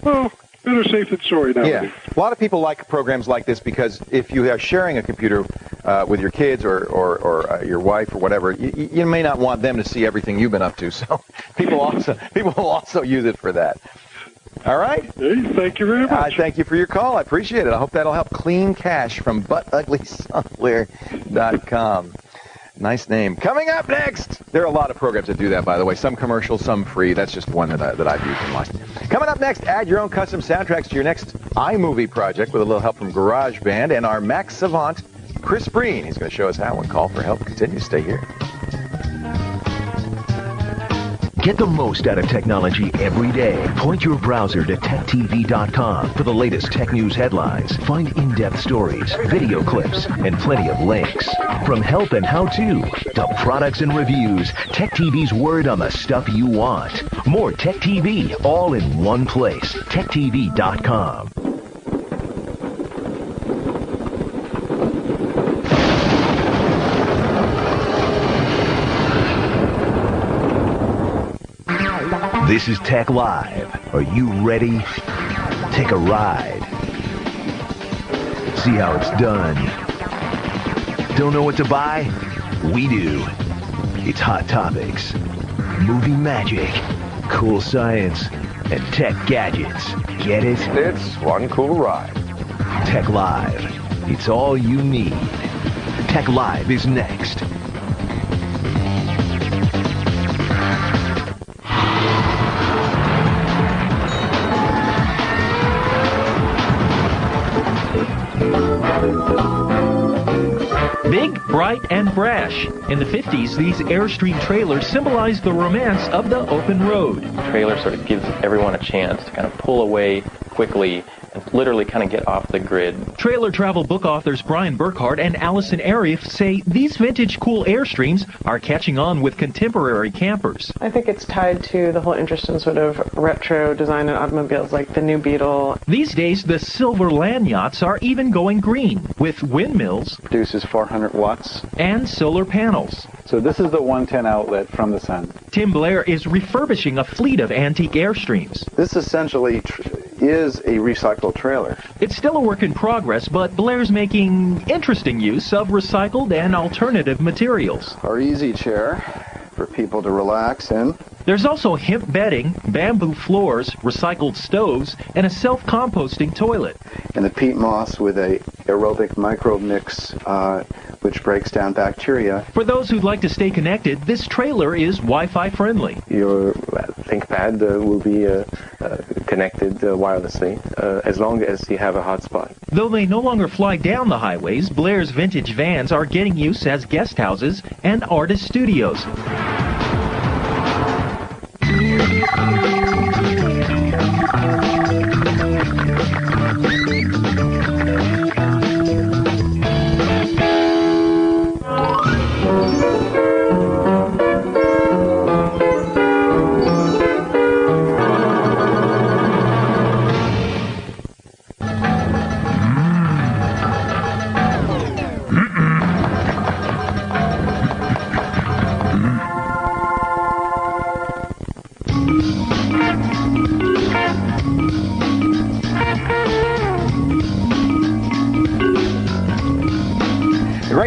Well, better safe than sorry nowadays. Yeah. A lot of people like programs like this because if you are sharing a computer with your kids or your wife or whatever, you may not want them to see everything you've been up to. So people will also use it for that. All right? Hey, thank you very much. Thank you for your call. I appreciate it. I hope that'll help. Clean Cache from buttuglysoftware.com. Nice name. Coming up next, there are a lot of programs that do that, by the way. Some commercial, some free. That's just one that I've used in mine. Coming up next, add your own custom soundtracks to your next iMovie project with a little help from GarageBand and our Mac savant, Chris Breen. He's going to show us how when Call for Help continues. Stay here. Get the most out of technology every day. Point your browser to TechTV.com for the latest tech news headlines. Find in-depth stories, video clips, and plenty of links. From help and how-to to products and reviews, TechTV's word on the stuff you want. More TechTV, all in one place. TechTV.com. This is Tech Live. Are you ready? Take a ride. See how it's done. Don't know what to buy? We do. It's Hot Topics, movie magic, cool science, and tech gadgets. Get it? It's one cool ride. Tech Live. It's all you need. Tech Live is next. Big, bright, and brash. In the 50s, these Airstream trailers symbolized the romance of the open road. The trailer sort of gives everyone a chance to kind of pull away quickly and literally kind of get off the grid. Trailer travel book authors Brian Burkhart and Allison Arieff say these vintage cool Airstreams are catching on with contemporary campers. I think it's tied to the whole interest in sort of retro design in automobiles like the new Beetle. These days, the silver land yachts are even going green with windmills. Produces 400 watts. And solar panels. So this is the 110 outlet from the sun. Tim Blair is refurbishing a fleet of antique Airstreams. This essentially is a recycled trailer. It's still a work in progress, but Blair's making interesting use of recycled and alternative materials. Our easy chair for people to relax in. There's also hemp bedding, bamboo floors, recycled stoves, and a self-composting toilet. And the peat moss with a aerobic microbe mix, which breaks down bacteria. For those who'd like to stay connected, this trailer is Wi-Fi friendly. Your ThinkPad will be connected wirelessly as long as you have a hotspot. Though they no longer fly down the highways, Blair's vintage vans are getting use as guest houses and artist studios.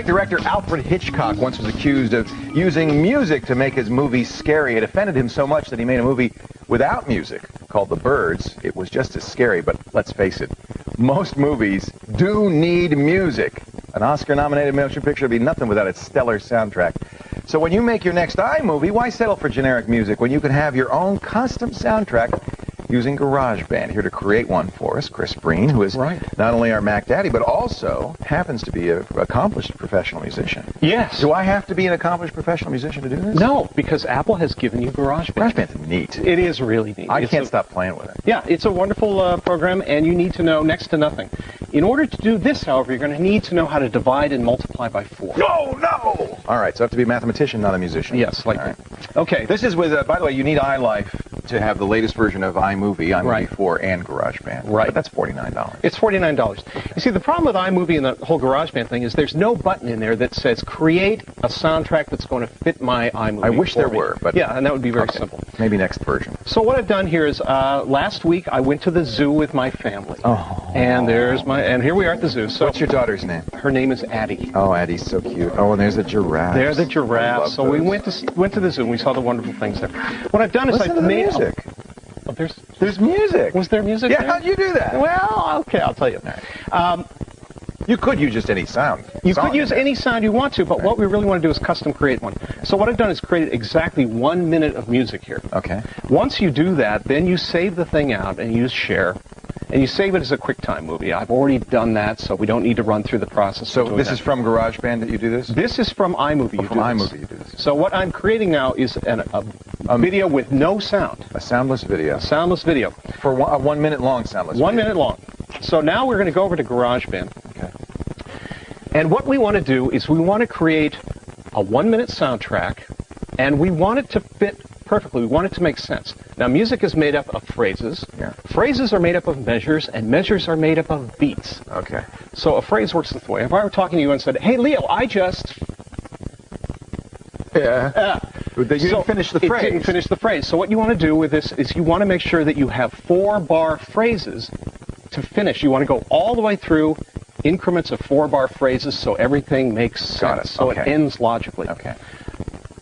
Director Alfred Hitchcock once was accused of using music to make his movies scary. It offended him so much that he made a movie without music called The Birds. It was just as scary, but let's face it, most movies do need music. An Oscar-nominated motion picture would be nothing without its stellar soundtrack. So when you make your next iMovie, why settle for generic music when you can have your own custom soundtrack using GarageBand? Here to create one for us, Chris Breen, who is not only our Mac Daddy, but also happens to be an accomplished professional musician. Yes. Do I have to be an accomplished professional musician to do this? No, because Apple has given you GarageBand. GarageBand's neat. It is really neat. I can't stop playing with it. Yeah, it's a wonderful program, and you need to know next to nothing. In order to do this, however, you're going to need to know how to divide and multiply by 4. No! All right, so I have to be a mathematician, not a musician. Yes, like that. Okay. This is with, by the way, you need iLife to have the latest version of iMovie 4, and GarageBand. Right. But that's $49. It's $49. You see, the problem with iMovie and the whole GarageBand thing is there's no button in there that says create a soundtrack that's going to fit my iMovie. I wish there were, but yeah, and that would be very simple. Maybe next version. So what I've done here is last week I went to the zoo with my family. And here we are at the zoo. So what's your daughter's name? Her name is Addie. Oh, Addie's so cute. Oh, and there's a giraffe. They're the giraffes. So we went to the zoo and we saw the wonderful things there. What I've done is I've made music. There's music. Was there music? Yeah, there? how'd you do that? Well, okay, I'll tell you. You could use just any sound. You could use any sound you want to, but what we really want to do is custom create one. So what I've done is created exactly 1 minute of music here. Okay. Once you do that, then you save the thing out and use share. And you save it as a QuickTime movie. I've already done that, so we don't need to run through the process. So this is from GarageBand that you do this? This is from iMovie. From iMovie you do this. So what I'm creating now is a video with no sound. A soundless video. A soundless video. For a 1 minute long soundless 1 minute long. So now we're going to go over to GarageBand. Okay. And what we want to do is we want to create a 1 minute soundtrack, and we want it to fit perfectly. We want it to make sense. Now, music is made up of phrases. Yeah. Phrases are made up of measures, and measures are made up of beats. Okay. So a phrase works this way. If I were talking to you and said, "Hey, Leo, I just..." Yeah. You didn't finish the phrase. It didn't finish the phrase. So what you want to do with this is you want to make sure that you have 4-bar phrases to finish. You want to go all the way through increments of 4-bar phrases so everything makes sense. Got it. So it ends logically. Okay.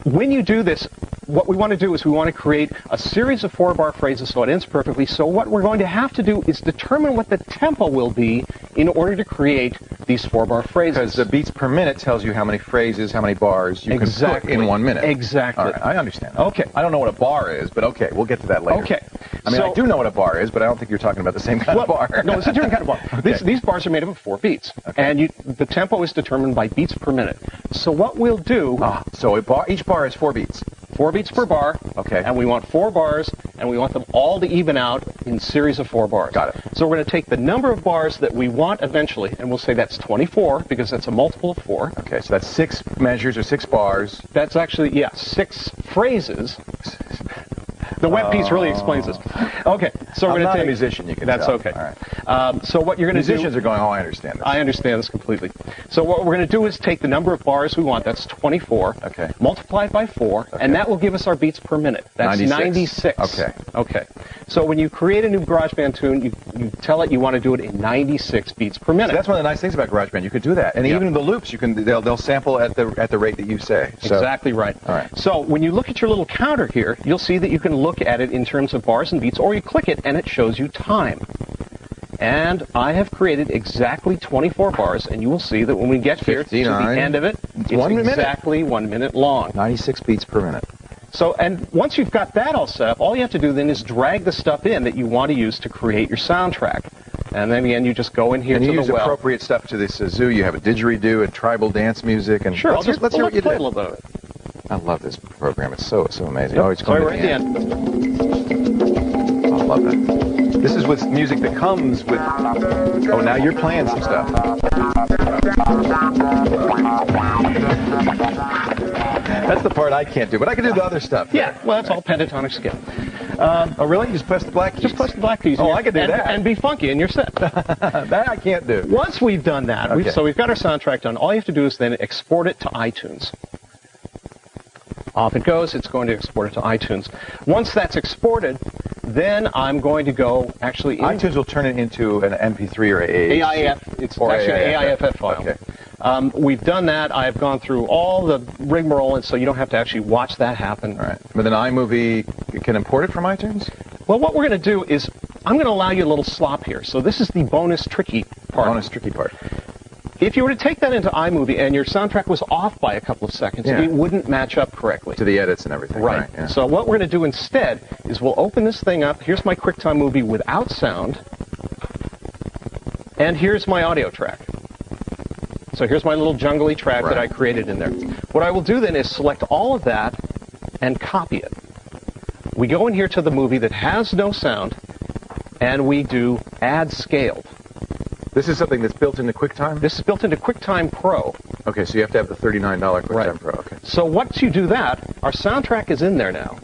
When you do this, what we want to do is we want to create a series of 4-bar phrases so it ends perfectly. So what we're going to have to do is determine what the tempo will be in order to create these 4-bar phrases. Because the beats per minute tells you how many phrases, how many bars you can put in 1 minute. Exactly. All right, I understand. Okay. I don't know what a bar is, but okay, we'll get to that later. Okay. I mean, I do know what a bar is, but I don't think you're talking about the same kind of bar. No, it's a different kind of bar. Okay. These bars are made up of 4 beats, and the tempo is determined by beats per minute. So what we'll do... So each bar is 4 beats. 4 beats per bar. Okay. And we want 4 bars, and we want them all to even out in series of 4 bars. Got it. So we're going to take the number of bars that we want eventually, and we'll say that's 24, because that's a multiple of 4. Okay, so that's 6 measures or 6 bars. That's actually, 6 phrases. The web piece really explains this. Okay, so we're going to take... I'm not a musician, you can That's tell. okay. All right. So what you're going to do... Musicians are going, I understand this. I understand this completely. So what we're going to do is take the number of bars we want, that's 24, multiply it by 4, and that will give us our beats per minute. That's 96. Okay. So when you create a new GarageBand tune, you tell it you want to do it in 96 beats per minute. So that's one of the nice things about GarageBand. You could do that. And even the loops, they'll sample at the rate that you say. So. Exactly right. All right. So when you look at your little counter here, you'll see that you can look at it in terms of bars and beats, or you click it and it shows you time. And I have created exactly 24 bars, and you will see that when we get here to the end of it, it's exactly 1 minute long. 96 beats per minute. So, and once you've got that all set up, all you have to do then is drag the stuff in that you want to use to create your soundtrack. And then again, you just go in here to the well. And you use appropriate stuff to this zoo. You have a didgeridoo and tribal dance music. And sure, let's hear what you play did. a little bit of it. I love this program. It's so amazing. Yep. Oh, it's going right at the end. Oh, I love that. This is with music that comes with... Oh, now you're playing some stuff. That's the part I can't do, but I can do the other stuff. Yeah, well, that's all pentatonic scale. Oh, really? You just press the black keys? Just press the black keys. Oh, I can do that. And be funky, and you're set. That I can't do. Once we've done that, so we've got our soundtrack done, all you have to do is then export it to iTunes. Off it goes. It's going to export it to iTunes. Once that's exported, then I'm going to go actually... iTunes will turn it into an MP3 or AIF. It's actually an AIFF file. Okay. We've done that. I've gone through all the rigmarole, and so you don't have to actually watch that happen. All right. But then iMovie can import it from iTunes? Well, what we're going to do is I'm going to allow you a little slop here. So this is the bonus tricky part. If you were to take that into iMovie and your soundtrack was off by a couple of seconds, it wouldn't match up correctly. To the edits and everything. Right. Yeah. So what we're going to do instead is we'll open this thing up. Here's my QuickTime movie without sound. And here's my audio track. So here's my little jungly track that I created in there. What I will do then is select all of that and copy it. We go in here to the movie that has no sound, and we do Add Scaled. This is something that's built into QuickTime? This is built into QuickTime Pro. Okay, so you have to have the $39 QuickTime Pro. Okay. So once you do that, our soundtrack is in there now.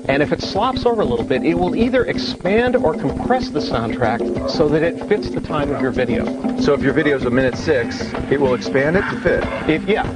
And if it slops over a little bit, it will either expand or compress the soundtrack so that it fits the time of your video. So if your video is 1:06, it will expand it to fit?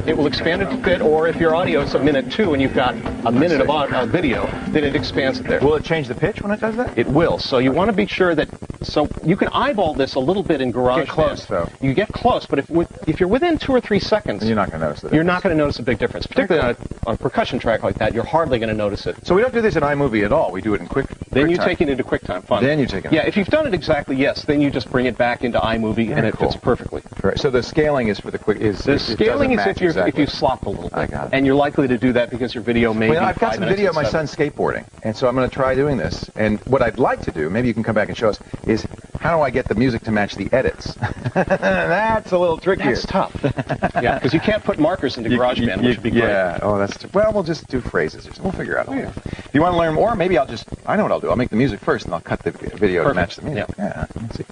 It will expand it to fit, or if your audio is 1:02 and you've got a minute of video, then it expands it there. Will it change the pitch when it does that? It will. So you want to be sure that, so you can eyeball this a little bit in GarageBand. Get close, though. You get close, but if you're within 2 or 3 seconds, you're not going to notice it. You're not going to notice a big difference. Particularly on a percussion track like that, you're hardly going to notice it. So we don't do this in iMovie at all. We do it in Then you take it into QuickTime. Fun. Then you take it. Yeah, if you've done it exactly, yes, then you just bring it back into iMovie and it fits perfectly. Right. So the scaling is for the quick. The scaling is if you slop a little bit. I got it. And you're likely to do that because your video may be 5 minutes. I've got some video of my son skateboarding, and so I'm going to try doing this. And what I'd like to do, maybe you can come back and show us, is how do I get the music to match the edits? That's a little trickier. That's tough. Yeah, because you can't put markers into GarageBand, which would be great. Yeah. Oh, that's well. We'll just do phrases or something. We'll figure out. If you want to learn more, maybe I know what I'll do. I'll make the music first, and I'll cut the video to match the music. Yeah. Let's see.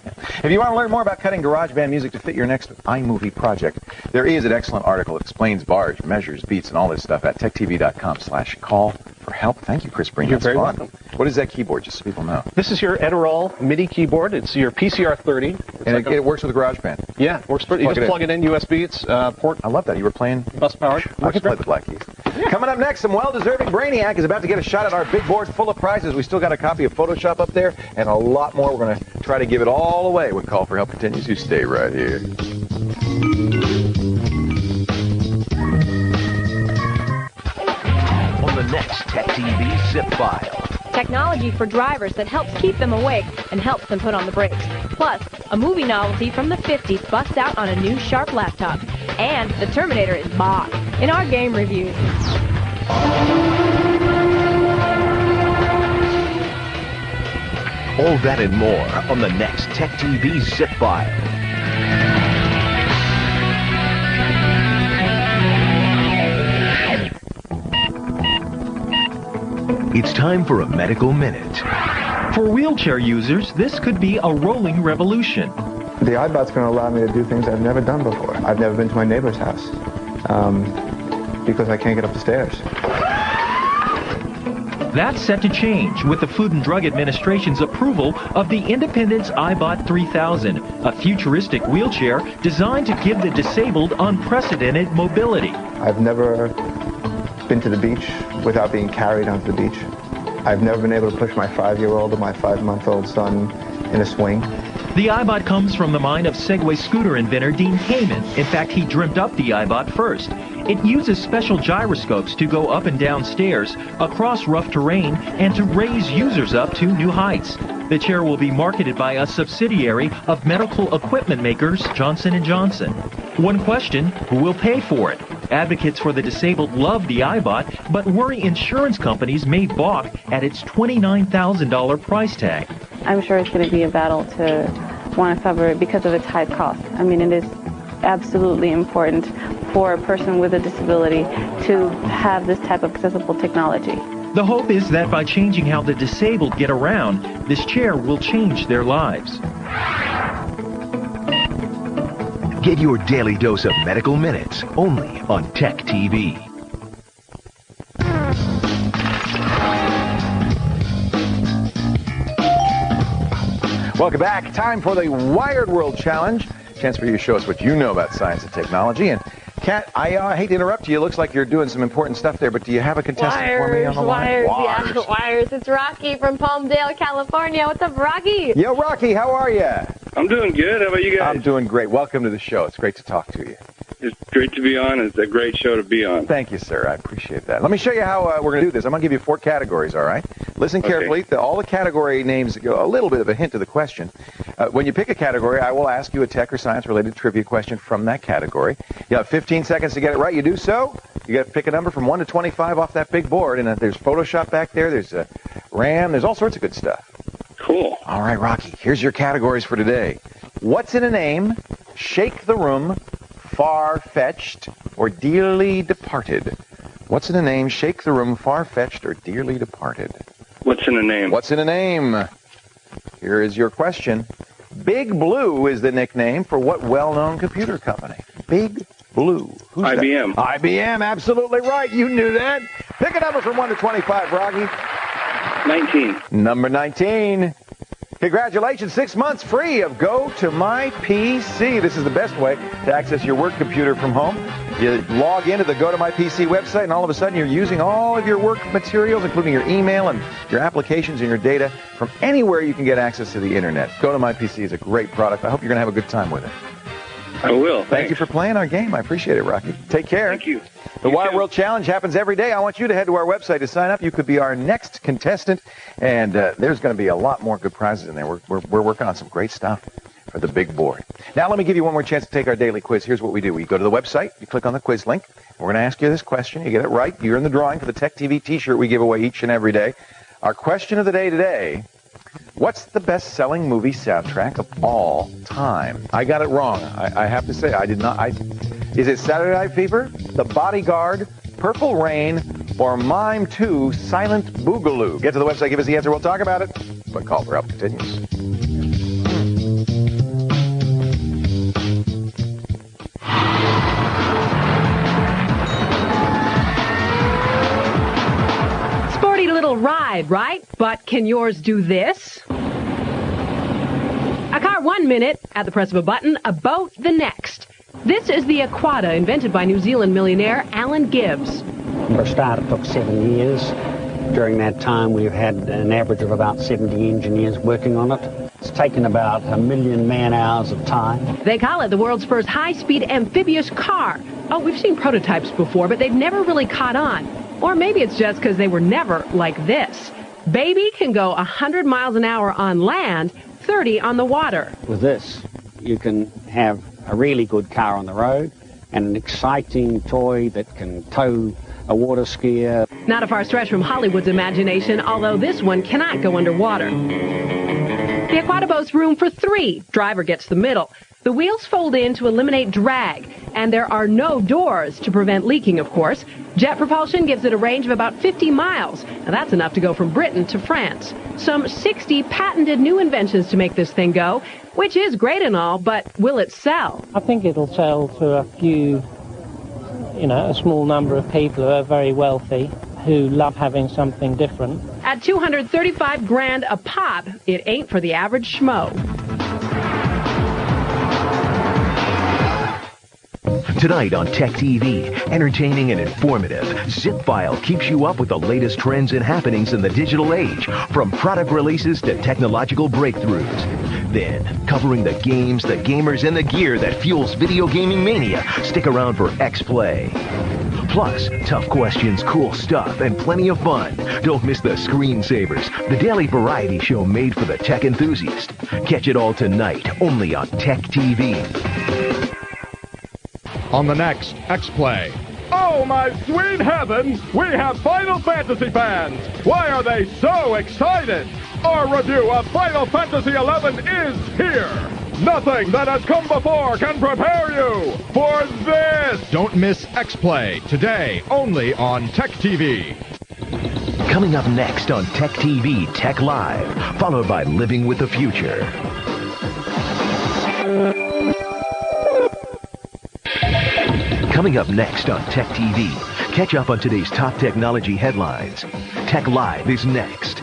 If you want to learn more about cutting GarageBand music to fit your next iMovie project, there is an excellent article that explains bars, measures, beats, and all this stuff at techtv.com/call for help. Thank you, Chris Breen. You're very welcome. What is that keyboard, just so people know? This is your Edirol MIDI keyboard. It's your PCR30. And it works with GarageBand? Yeah, it works. You just plug it in USB. It's port. I love that. You were playing? Bus powered. I just played the black keys. Yeah. Coming up next, some well-deserving Brainiac is about to get a shot at our big board full of prizes. We still got a copy of Photoshop up there, and a lot more. We're going to try to give it all away when Call for Help continues. You stay right here. On the next Tech TV zip file. Technology for drivers that helps keep them awake and helps them put on the brakes. Plus, a movie novelty from the 50s busts out on a new Sharp laptop. And the Terminator is back in our game reviews. All that and more on the next Tech TV zip file. It's time for a medical minute. For wheelchair users, this could be a rolling revolution. The iBot's going to allow me to do things I've never done before. I've never been to my neighbor's house because I can't get up the stairs. That's set to change with the Food and Drug Administration's approval of the Independence iBot 3000, a futuristic wheelchair designed to give the disabled unprecedented mobility. I've never been to the beach without being carried onto the beach. I've never been able to push my 5-year-old or my 5-month-old son in a swing. The iBot comes from the mind of Segway scooter inventor Dean Kamen. In fact, he dreamt up the iBot first. It uses special gyroscopes to go up and down stairs, across rough terrain, and to raise users up to new heights. The chair will be marketed by a subsidiary of medical equipment makers Johnson & Johnson. One question, who will pay for it? Advocates for the disabled love the iBot, but worry insurance companies may balk at its $29,000 price tag. I'm sure it's going to be a battle to want to cover it because of its high cost. I mean, it is absolutely important for a person with a disability to have this type of accessible technology. The hope is that by changing how the disabled get around, this chair will change their lives. Get your daily dose of medical minutes only on TechTV. Welcome back. Time for the Wired World Challenge. Chance for you to show us what you know about science and technology. And Kat, I hate to interrupt you. It looks like you're doing some important stuff there, but do you have a contestant for me on the line? Wires. Yeah, Wires. It's Rocky from Palmdale, California. What's up, Rocky? Yo, Rocky, how are you? I'm doing good. How about you guys? I'm doing great. Welcome to the show. It's great to talk to you. It's great to be on. It's a great show to be on. Thank you, sir. I appreciate that. Let me show you how we're going to do this. I'm going to give you 4 categories, all right? Listen carefully. Okay. All the category names go a little bit of a hint to the question. When you pick a category, I will ask you a tech or science-related trivia question from that category. You have 15 seconds to get it right. You do so. You got to pick a number from 1 to 25 off that big board. And there's Photoshop back there. There's RAM. There's all sorts of good stuff. Cool. All right, Rocky. Here's your categories for today. What's in a name? Shake the room. Far-fetched, or dearly departed? What's in a name? Shake the room, far-fetched, or dearly departed? What's in a name? What's in a name? Here is your question. Big Blue is the nickname for what well-known computer company? Big Blue. Who's IBM. That? IBM, absolutely right. You knew that. Pick a number from 1 to 25, Rocky. 19. Number 19. Congratulations, 6 months free of Go to My PC. This is the best way to access your work computer from home. You log into the Go to My PC website, and all of a sudden you're using all of your work materials, including your email and your applications and your data, from anywhere you can get access to the internet. Go to My PC is a great product. I hope you're going to have a good time with it. I will. Thank you for playing our game. I appreciate it, Rocky. Take care. Thank you. The Wired World Challenge happens every day. I want you to head to our website to sign up. You could be our next contestant, and there's going to be a lot more good prizes in there. We're working on some great stuff for the big board. Now, let me give you one more chance to take our daily quiz. Here's what we do. We go to the website. You click on the quiz link. We're going to ask you this question. You get it right, you're in the drawing for the TechTV T-shirt we give away each and every day. Our question of the day today: what's the best-selling movie soundtrack of all time? I got it wrong. I have to say, I did not. Is it Saturday Night Fever, The Bodyguard, Purple Rain, or Mime 2, Silent Boogaloo? Get to the website, give us the answer, we'll talk about it. But Call for Help continues. Sporty little ride, right? But can yours do this? A car 1 minute, at the press of a button, a boat the next. This is the Aquata, invented by New Zealand millionaire Alan Gibbs. For a start, it took 7 years. During that time, we've had an average of about 70 engineers working on it. It's taken about 1 million man-hours of time. They call it the world's first high-speed amphibious car. Oh, we've seen prototypes before, but they've never really caught on. Or maybe it's just because they were never like this. Baby can go 100 miles an hour on land, 30 on the water. With this, you can have a really good car on the road and an exciting toy that can tow a water skier. Not a far stretch from Hollywood's imagination, although this one cannot go underwater. The Aquata boasts room for 3. Driver gets the middle. The wheels fold in to eliminate drag, and there are no doors to prevent leaking, of course. Jet propulsion gives it a range of about 50 miles. Now, that's enough to go from Britain to France. Some 60 patented new inventions to make this thing go, which is great and all, but will it sell? I think it'll sell to a few, a small number of people who are very wealthy. who love having something different. At $235,000 a pop, it ain't for the average schmo. Tonight on Tech TV, entertaining and informative, Zipfile keeps you up with the latest trends and happenings in the digital age, from product releases to technological breakthroughs. Then, covering the games, the gamers, and the gear that fuels video gaming mania, stick around for X-Play. Plus, tough questions, cool stuff, and plenty of fun. Don't miss the Screensavers, the daily variety show made for the tech enthusiast. Catch it all tonight, only on Tech TV. On the next X-Play. Oh, my sweet heavens! We have Final Fantasy fans! Why are they so excited? Our review of Final Fantasy XI is here! Nothing that has come before can prepare you for this! Don't miss X-Play, today, only on Tech TV. Coming up next on Tech TV, Tech Live, followed by Living with the Future. Coming up next on Tech TV, catch up on today's top technology headlines. Tech Live is next.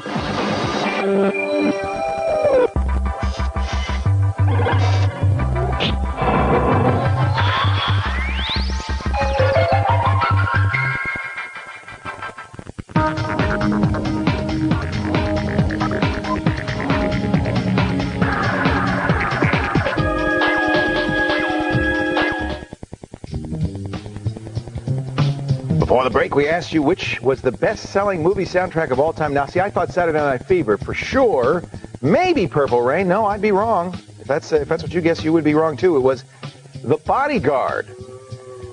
Before the break, we asked you which was the best-selling movie soundtrack of all time. Now, see, I thought Saturday Night Fever for sure. Maybe Purple Rain. No, I'd be wrong. If that's what you guess, you would be wrong too. It was The Bodyguard.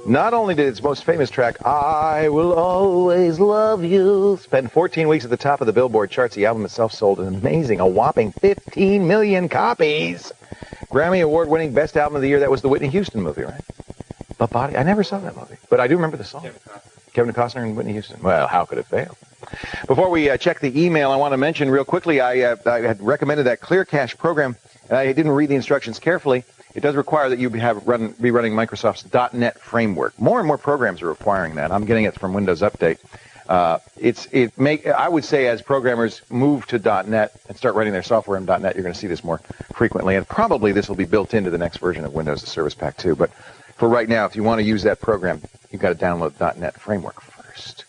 Not only did its most famous track, I Will Always Love You, spend 14 weeks at the top of the Billboard charts, the album itself sold a whopping 15 million copies. Grammy Award-winning Best Album of the Year. That was the Whitney Houston movie, right? I never saw that movie, but I do remember the song. Kevin Costner and Whitney Houston. Well, how could it fail? Before we check the email, I want to mention real quickly, I had recommended that Clear Cache program, and I didn't read the instructions carefully. It does require that you be running Microsoft's .NET framework. More and more programs are requiring that. I'm getting it from Windows Update. I would say as programmers move to .NET and start writing their software in .NET, you're going to see this more frequently, and probably this will be built into the next version of Windows, the Service Pack 2. But for right now, if you want to use that program, you've got to download .NET Framework first.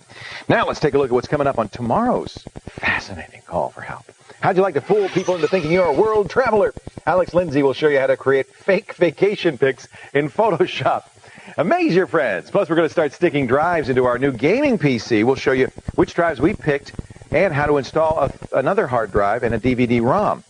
Now let's take a look at what's coming up on tomorrow's fascinating call for help. How'd you like to fool people into thinking you're a world traveler? Alex Lindsay will show you how to create fake vacation pics in Photoshop. Amaze your friends. Plus, we're going to start sticking drives into our new gaming PC. We'll show you which drives we picked and how to install another hard drive and a DVD-ROM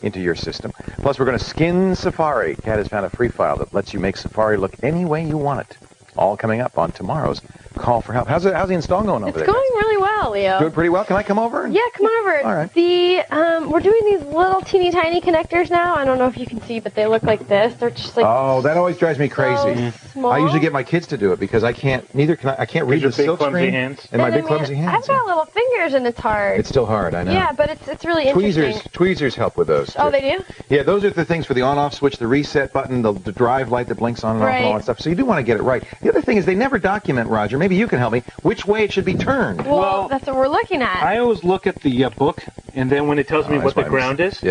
into your system. Plus, we're going to skin Safari. Kat has found a free file that lets you make Safari look any way you want it. All coming up on tomorrow's Call for Help. How's the install going over there? It's going really well, Leo. Doing pretty well. Can I come over? Yeah, come on over. All right. We're doing these little teeny tiny connectors now. I don't know if you can see, but they look like this. They're just like that always drives me crazy. Small. I usually get my kids to do it because I can't read the silk screen and my big clumsy hands. I've got little fingers and it's hard. It's still hard, I know. Yeah, but it's really interesting. Tweezers help with those. Oh, they do? Yeah, those are the things for the on-off switch, the reset button, the drive light that blinks on and off and all that stuff. So you do want to get it right. The other thing is they never document, Roger, maybe you can help me, which way it should be turned. Well, that's what we're looking at. I always look at the book, and then when it tells me what the ground is,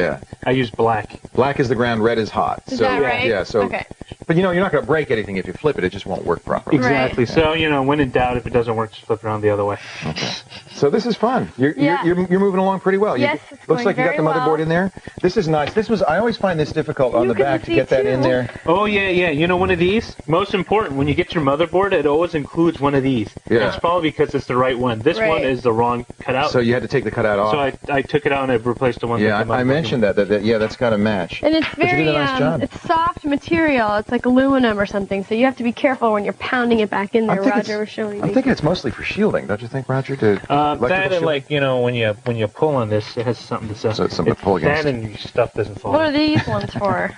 I use black. Black is the ground, red is hot. Is that right? Yeah, so. Okay. But you're not going to break anything if you flip it. It just won't work properly. Exactly. Right. So, when in doubt, if it doesn't work, just flip it around the other way. Okay. So this is fun. You're moving along pretty well. Yes, it's looks like you got the motherboard in there. This is nice. I always find this difficult on the back to get that in there. Oh, yeah. One of these, most important, when you get your motherboard, it always includes one of these. Yeah. That's probably because it's the right one. This one is the wrong cutout. So you had to take the cutout off. So I took it out and I replaced the one. Yeah, I mentioned that. That's got to match. And it's very, but you did a nice job. It's soft material. It's like aluminum or something. So you have to be careful when you're pounding it back in there. Roger was showing me. I'm thinking it's mostly for shielding, don't you think, Roger? When you pull on this, it has something to say. So it's something to pull against. That and your stuff doesn't fall. What are these ones for?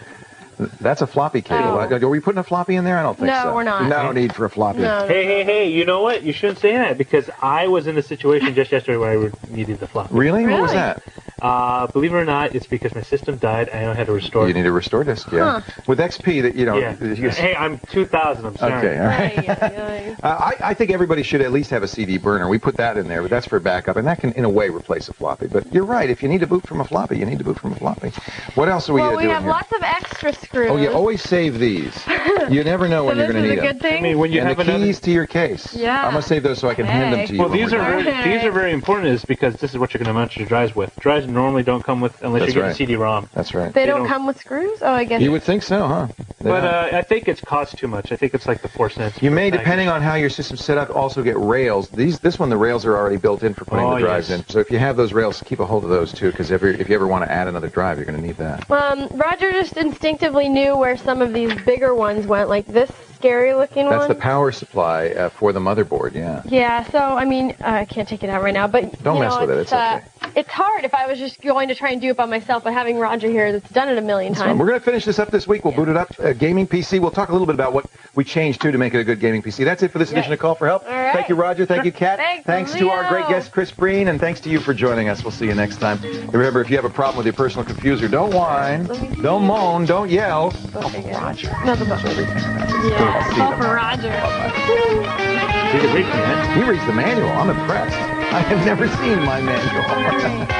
That's a floppy cable. Are we putting a floppy in there? I don't think so. No, we're not. No need for a floppy. No. Hey, you know what? You shouldn't say that because I was in a situation just yesterday where I needed the floppy. Really? What was that? Believe it or not, it's because my system died. I don't have to restore. You need a restore disk, yeah. With XP, that Yeah. Hey, I'm 2000. I'm sorry. Okay, all right. I think everybody should at least have a CD burner. We put that in there, but that's for backup, and that can, in a way, replace a floppy. But you're right. If you need to boot from a floppy, you need to boot from a floppy. What else are we Well, doing we have here? lots of extra screws. Oh, you always save these. You never know when So you're going to this need is a them. good thing? I mean, when you and have the another... keys to your case. Yeah. I'm going to save those so I can hand them to you. Well, when these we're are done. these are very important, is because this is what you're going to mount your drives with. Drives normally don't come with unless That's you get right. a CD-ROM. That's right. They don't come with screws? Oh, I guess. You would think so, huh? But I think it's cost too much. I think it's like the 4 cents. You may, depending on how your system's set up, also get rails. This one, the rails are already built in for putting the drives in. So if you have those rails, keep a hold of those too, because if you ever want to add another drive, you're going to need that. Roger just instinctively knew where some of these bigger ones went, like this scary-looking one. That's the power supply for the motherboard, yeah. Yeah, so, I mean, I can't take it out right now, but, Don't mess with it, it's okay. It's hard if I was just going to try and do it by myself, but having Roger here that's done it a million times. We're going to finish this up this week. We'll boot it up. Gaming PC. We'll talk a little bit about what we changed, too, to make it a good gaming PC. That's it for this edition of Call for Help. All right. Thank you, Roger. Thank you, Kat. Thanks to our great guest, Chris Breen, and thanks to you for joining us. We'll see you next time. Remember, if you have a problem with your personal computer, don't whine, don't moan, don't yell. Call for Roger. Yeah, call for Roger. He reads the manual. I'm impressed. I have never seen my manual.